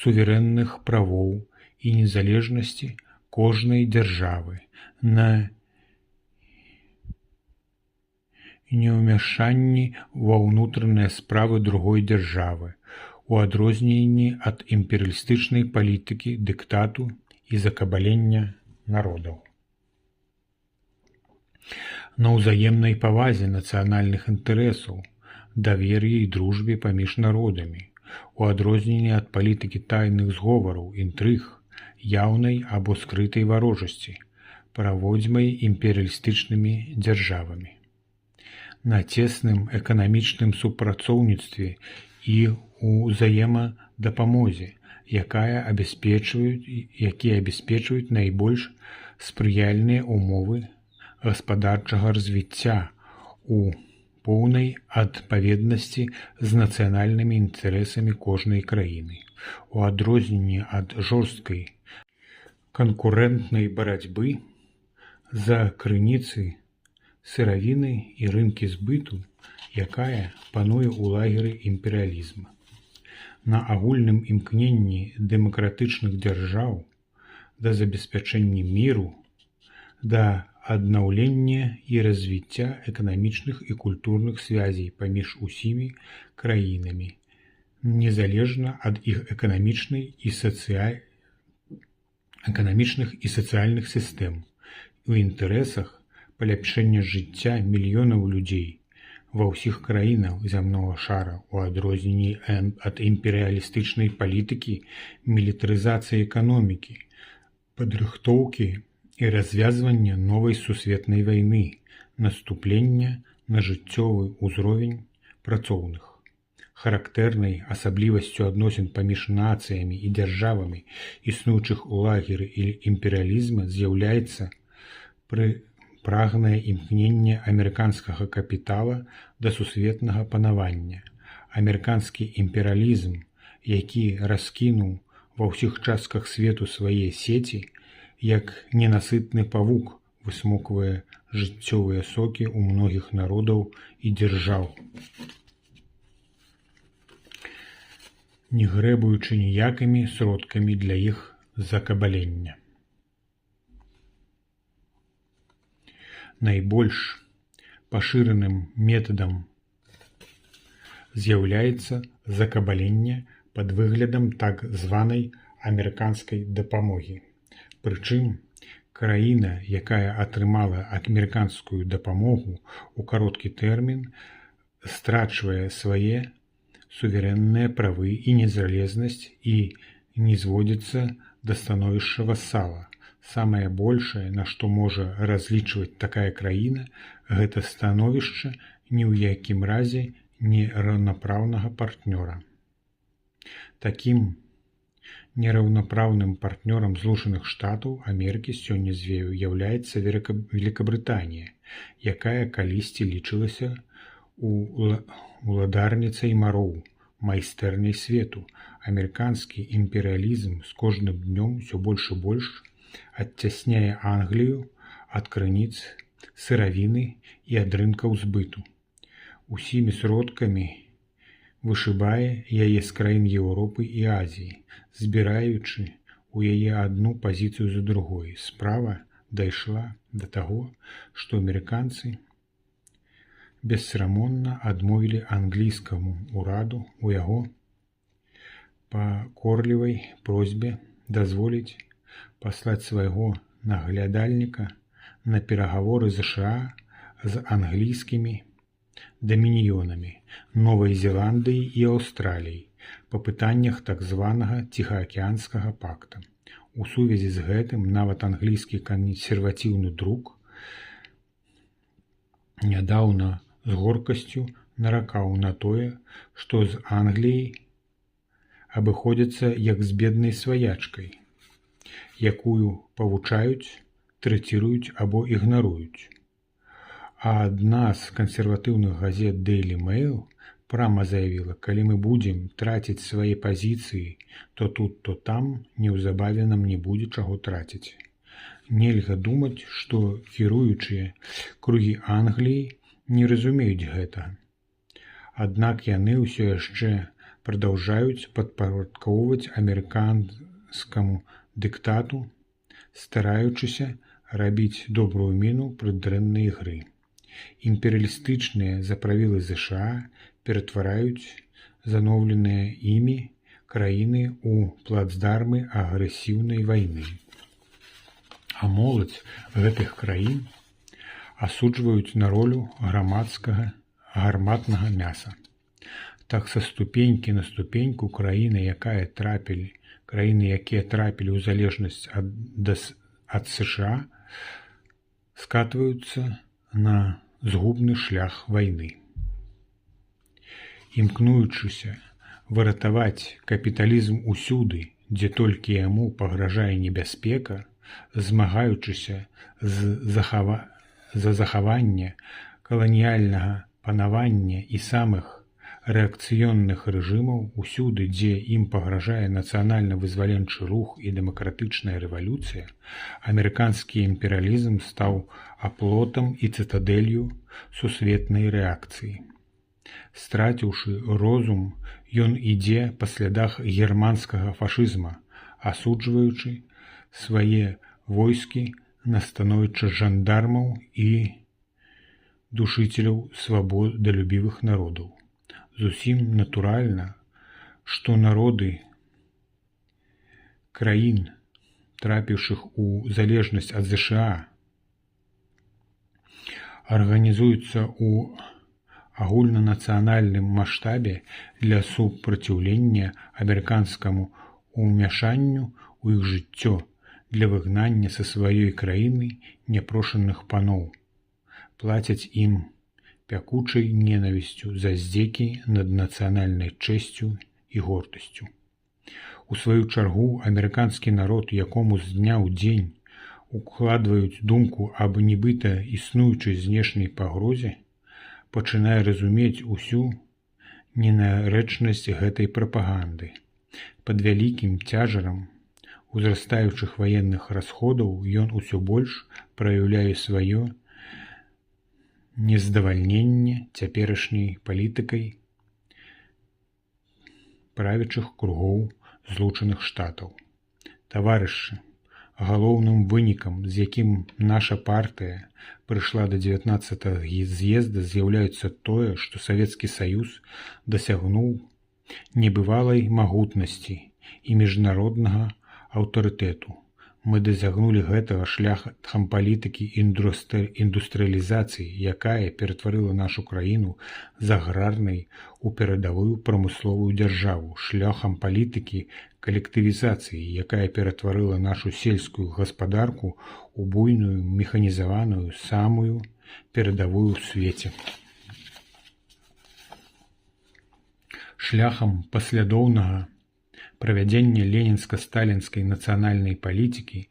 суверэнных правоў і незалежнасці кожнай дзяржавы, на неўмяшанні ва ўнутраныя справы другой дзяржавы, у адрозненні ад імперыялістычнай палітыкі, дыктату і закабалення народаў. На ўзаемнай павазе нацыянальных інтарэсаў, давер'і і дружбе паміж народамі, у адрозненні ад палітыкі тайных зговараў, інтрыг, яўнай або скрытай варожасці, праводзімай імперыялістычнымі дзяржавамі. На цесным эканамічным супрацоўніцтве і ўзаемадапамозе, якія абяспечваюць найбольш спрыяльныя ўмовы гаспадарчага развіцця у поўнай адпаведнасці з нацыянальнымі інтарэсамі кожнай краіны, у адрозненні ад жорсткай канкурэнтнай барацьбы за крыніцы сыравіны і рынкі збыту, якая пануе ў лагеры імперыялізма. На агульным імкненні дэмакратычных дзяржаў да забеспячэння міру, да аднаўлення і развіцця эканамічных і культурных звязей паміж усімі краінамі, незалежна ад іх эканамічных і сацыяльных сістэм, у інтарэсах паляпшэння жыцця мільёнаў людзей ва ўсіх краінах зямнога шара, у адрозненні ад імперыялістычнай палітыкі, мілітарызацыі эканомікі, падрыхтоўкі і развязвання новай сусветнай вайны, наступлення на жыццёвы ўзровень працоўных. Характэрнай асаблівасцю адносін паміж нацыямі і дзяржавамі, існуючых у лагеры імперыялізма, з'яўляецца прагнае імкненне амерыканскага капітала да сусветнага панавання. Амерыканскі імперыялізм, які раскінуў ва ўсіх частках свету свае сеці, як ненасытны павук высмоквае жыццёвыя сокі ў многіх народаў і дзяржаў, не грэбуючы ніякімі сродкамі для іх закабалення. Найбольш пашыраным метадам з'яўляецца закабаленне пад выглядам так званай амерыканскай дапамогі. Прычым, краіна, якая атрымала амерыканскую дапамогу ў кароткі тэрмін, страчвае свае суверэнныя правы і незалежнасць і нізводзіцца да становішча васала. Самае большае, на што можа разлічваць такая краіна, гэта становішча ні ў якім разе не раўнапраўнага партнёра. Такім нераўнапраўным партнёрам Злучаных Штатаў Амерыкі сёння з'яўляецца Великабрытанія, якая калісьці лічылася уладарніцай мароў, майстэрняй свету. Амерыканскі імперыялізм з кожным днём усё больш і больш адцясняе Англію ад крыніц сыравіны і ад рынкаў збыту. Усімі сродкамі вышыбае яе з краін Еўропы і Азіі, збіраючы у яе адну пазіцыю за другой. Справа дайшла да таго, што амерыканцы бесцырымонна адмовілі англійскаму ўраду у яго пакорлівай просьбе дазволіць паслаць свайго наглядальніка на перагаворы ЗША з англійскімі дамініёнамі Новай Зеландыі і Аўстраліі па пытаннях так званага Ціхаакіянскага пакта. У сувязі з гэтым нават англійскі кансерватыўны друк нядаўна з горкасцю наракаў на тое, што з Англіяй абыходзяцца як з беднай сваячкай, якую павучаюць, трэціруюць або ігнаруюць. А адна з кансерватыўных газет Daily Mail прама заявіла, калі мы будзем траціць свае пазіцыі то тут, то там, неўзабаве нам не будзе чаго траціць. Нельга думаць, што кіруючыя кругі Англіі не разумеюць гэтага. Аднак яны ўсё яшчэ прадаўжаюць падпарадкоўваць амерыканскаму дыктату, стараючыся рабіць добрую міну пры дрэннай гры. Імперыялістычныя заправілы ЗША ператвараюць заноўленыя імі краіны ў плацдармы агрэсіўнай вайны. А моладзь гэтых краін асуджваюць на ролю гарматнага мяса. Так са ступенькі на ступеньку краіны, якія трапілі ў залежнасць ад США, скатваюцца на згубны шлях вайны. Імкнуючыся выратаваць капіталізм усюды, дзе толькі яму пагражае небяспека, змагаючыся за захаванне каланіяльнага панавання і самых рэакцыённых рэжымаў усюды, дзе ім пагражае нацыянальна-вызваленчы рух і дэмакратычная рэвалюцыя, амерыканскі імперыялізм стаў аплотам і цытадэлью сусветнай рэакцыі. Страціўшы розум, ён ідзе па слядах германскага фашызма, асуджваючы свае войскі на становішча жандармаў і душыцеляў свабодалюбівых народаў. Зусім натуральна, што народы краін, трапіўшых у залежнасць ад ЗША, арганізуюцца ў агульнанацыянальным маштабе для супраціўлення амерыканскаму ўмяшанню ў іх жыццё, для выгнання са сваёй краіны няпрошаных паноў, плацяць ім пякучай ненавісцю за здзекі над нацыянальнай чэсцю і гордасцю. У сваю чаргу амерыканскі народ, якому з дня ў дзень укладваюць думку аб нібыта існуючай знешняй пагрозе, пачынае разумець усю ненарэчнасць гэтай прапаганды. Пад вялікім цяжарам узрастаючых ваенных расходаў ён усё больш праяўляе сваё нездавальненне цяперашняй палітыкай правячых кругоў Злучаных Штатаў. Таварышы, галоўным вынікам, з якім наша партыя прыйшла да 19-го з'езда, з'яўляецца тое, што Савецкі Саюз дасягнуў небывалай магутнасці і міжнароднага аўтарытэту. Мы дасягнулі гэтага шляхам палітыкі індустрыялізацыі, якая ператварыла нашу краіну з аграрнай у перадавую прамысловую дзяржаву, шляхам палітыкі калектывізацыі, якая ператварыла нашу сельскую гаспадарку ў буйную, механізаваную, самую перадавую ў свеце. Шляхам паслядоўнага правядзення ленінска-сталінскай нацыянальнай палітыкі,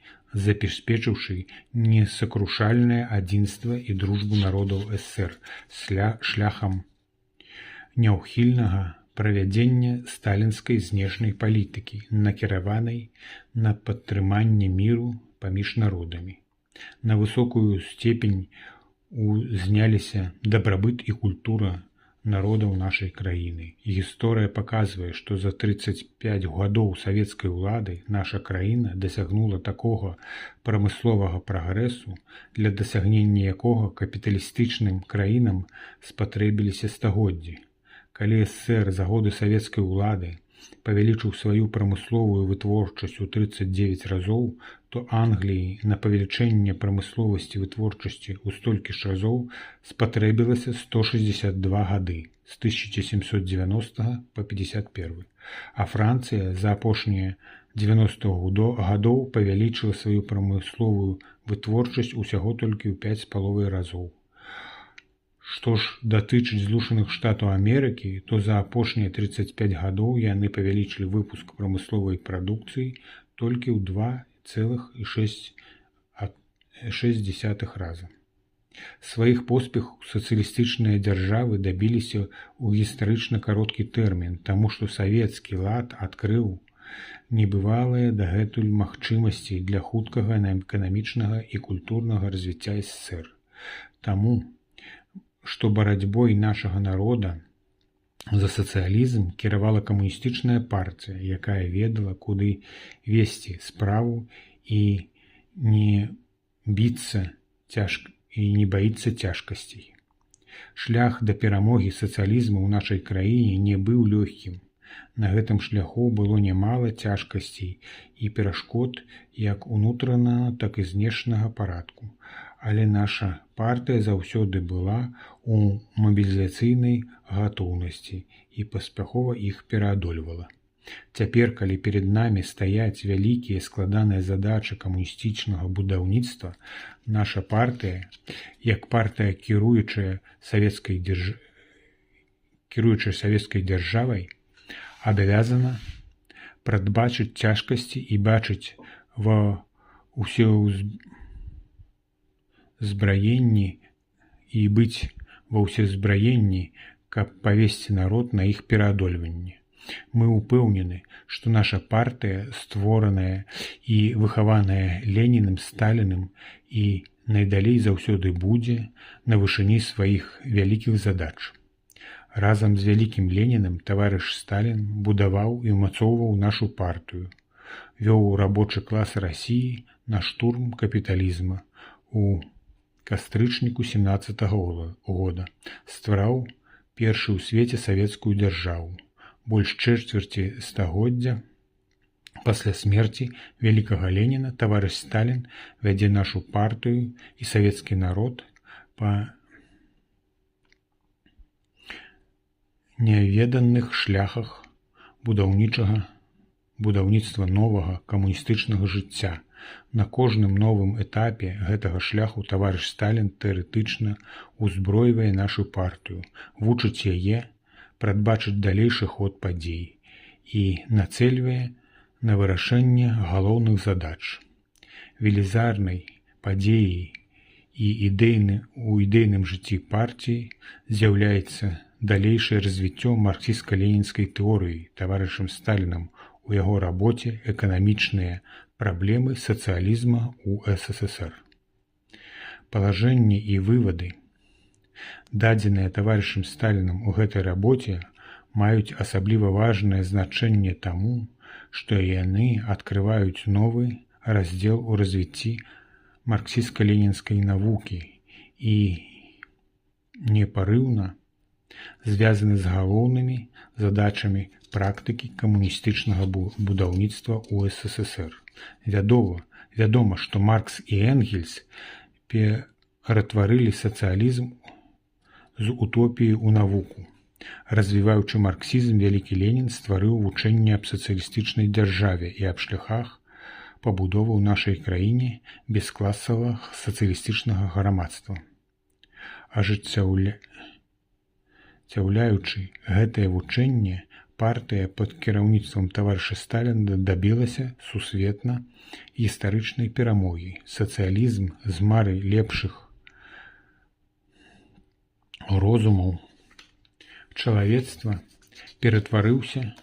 забяспечыўшы несакрушальнае адзінства і дружбу народаў СССР, шляхам няўхільнага правядзення сталінскай знешняй палітыкі, накіраванай на падтрыманне міру паміж народамі. На высокую степень узняліся дабрабыт і культура народаў нашай краіны. Гісторыя паказвае, што за 35 гадоў савецкай улады наша краіна дасягнула такога прамысловага прагрэсу, для дасягнення якога капіталістычным краінам спатрэбіліся стагоддзі. Калі СССР за годы савецкай улады павялічыў сваю прамысловую вытворчасць у 39 разоў, то Англіі на павелічэнне прамысловасці вытворчасці ў столькі ж разоў спатрэбілася 162 гады з 1790 по 51, а Францыя за апошнія 90 гадоў павялічыла сваю прамысловую вытворчасць усяго толькі ў 5,5 разоў. Што ж датычыць Злучаных Штатаў Амерыкі, то за апошнія 35 гадоў яны павялічылі выпуск прамысловай прадукцыі толькі ў 2,6 раза. Сваіх поспехаў сацыялістычныя дзяржавы дабіліся ў гістарычна кароткі тэрмін, таму што савецкі лад адкрыў небывалыя дагэтуль магчымасці для хуткага эканамічнага і культурнага развіцця СССР. Таму, што барацьбой нашага народа за сацыялізм кіравала камуністычная партыя, якая ведала, куды весці справу і не баіцца цяжкасцей. Шлях да перамогі сацыялізму ў нашай краіне не быў лёгкім. На гэтым шляху было нямала цяжкасцей і перашкод як унутранага, так і знешняга парадку. Але наша партыя заўсёды была у мабілізацыйнай гатоўнасці і паспяхова іх пераадольвала. Цяпер, калі перад намі стаяць вялікія складаныя задачы камуністычнага будаўніцтва, наша партыя, як партыя кіруючая савецкай дзяржавай, абавязана прадбачыць цяжкасці і бачыць ва ўсеўзбраенні і быць ва ўсеўзбраенні, каб павесці народ на іх пераадольванне. Мы ўпэўнены, што наша партыя, створаная і выхаваная Ленінам, Сталіным, і найдалей заўсёды будзе на вышыні сваіх вялікіх задач. Разам з вялікім Ленінам таварыш Сталін будаваў і ўмацоўваў нашу партыю, вёў рабочы клас Расіі на штурм капіталізма у кастрычніку 17-го года, ствараў першы ў свеце савецкую дзяржаву. Больш чвэрці стагоддзя пасля смерці вялікага Леніна таварыш Сталін вядзе нашу партыю і савецкі народ па няведаных шляхах будаўніцтва новага камуністычнага жыцця. На кожным новым этапе гэтага шляху таварыш Сталін тэарэтычна ўзброівае нашу партыю, вучыць яе прадбачыць далейшы ход падзей і нацэльвае на вырашэнне галоўных задач. Велізарнай падзеяй і у ідэйным жыцці партіі з'яўляецца далейшае развіццё марксістска-ленінскай тэорыі таварышам Сталінам у яго рабоце «Эканамічныя праблемы сацыялізма ў СССР». Палажэнне і вывады, дадзеныя таварышам Сталінам у гэтай рабоце, маюць асабліва важнае значэнне таму, што яны адкрываюць новы раздзел у развіцці марксістска-ленінскай навукі і непарыўна звязаны з галоўнымі задачамі практыкі камуністычнага будаўніцтва ў СССР. Вядома, што Маркс і Энгельс ператварылі сацыялізм з утопіі ў навуку. Развіваючы марксізм, вялікі Ленін стварыў вучэнне аб сацыялістычнай дзяржаве і аб шляхах пабудовы ў нашай краіне бескласавага сацыялістычнага грамадства. Ажыццяўляючы гэтае вучэнне, партыя пад кіраўніцтвам таварыша Сталіна дабілася сусветна гістарычнай перамогі. Сацыялізм з мары лепшых розумаў чалавецтва ператварыўся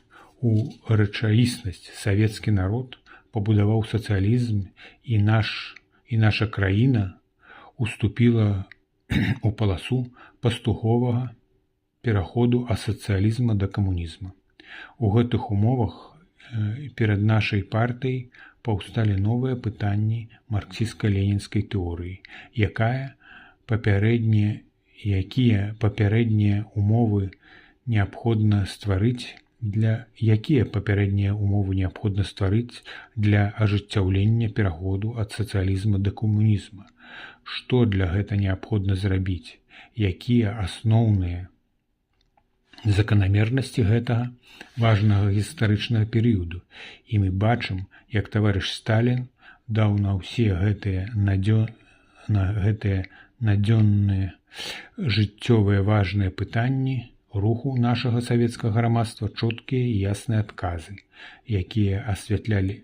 ў рэчаіснасць. Савецкі народ пабудаваў сацыялізм, і наша краіна уступіла у паласу паступовага пераходу ад сацыялізма да камунізма. У гэтых умовах перад нашай партыяй паўсталі новыя пытанні марксістска-ленінскай тэорыі, якія папярэднія умовы неабходна стварыць Якія папярэднія ўмовы неабходна стварыць для ажыццяўлення пераходу ад сацыялізма да камунізма? Што для гэта неабходна зрабіць? Якія асноўныя заканамернасці гэтага важнага гістарычнага перыяду? І мы бачым, як таварыш Сталін даў на ўсе гэтыя надзённыя жыццёвыя важныя пытанні руху нашага савецкага грамадства чоткія і ясныя адказы, якія асвятлілі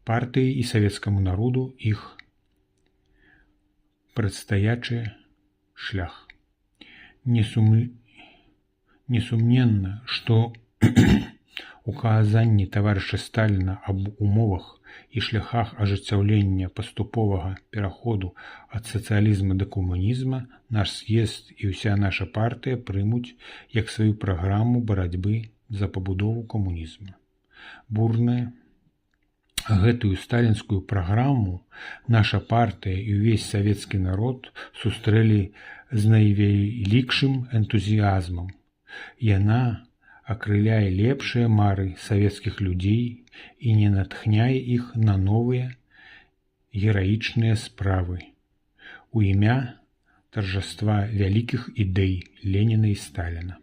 партыі і савецкаму народу іх прадстаячы шлях. Несумненна, што указанні таварыша Сталіна аб умовах і шляхах ажыццяўлення паступовага пераходу ад сацыялізма да камунізма наш з'езд і ўся наша партыя прымуць як сваю праграму барацьбы за пабудову камунізму. Бурная гэтую сталінскую праграму наша партыя і ўвесь савецкі народ сустрэлі з найвялікшым энтузіязмам. Яна акрыляе лепшыя мары савецкіх людзей і не натхняе іх на новыя гераічныя справы у імя торжества вялікіх ідэй Леніна і Сталіна.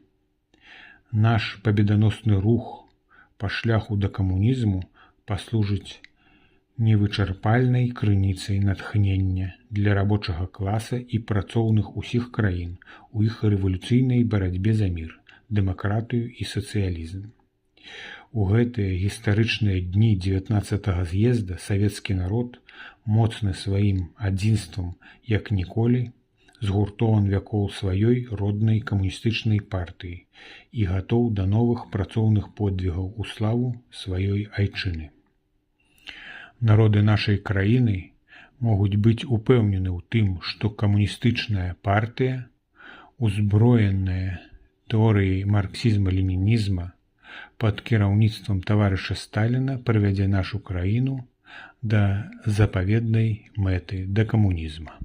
Наш пабеданосны рух па шляху да камунізму паслужыць невычарпальнай крыніцай натхнення для рабочага класа і працоўных усіх краін у іх рэвалюцыйнай барацьбе за мір, дэмакратыю і сацыялізм. У гэтыя гістарычныя дні 19-го з'езда савецкі народ, моцны сваім адзінствам як ніколі, згуртован вякол сваёй роднай камуністычнай партыі і гатоў да новых працоўных подвігаў у славу сваёй айчыны. Народы нашай краіны могуць быць упэўнены ў тым, што камуністычная партыя, узброеная тэорыяй марксізма-ленінізма пад кіраўніцтвам таварыша Сталіна прывядзе нашу краіну да запаведнай мэты, да камунізма.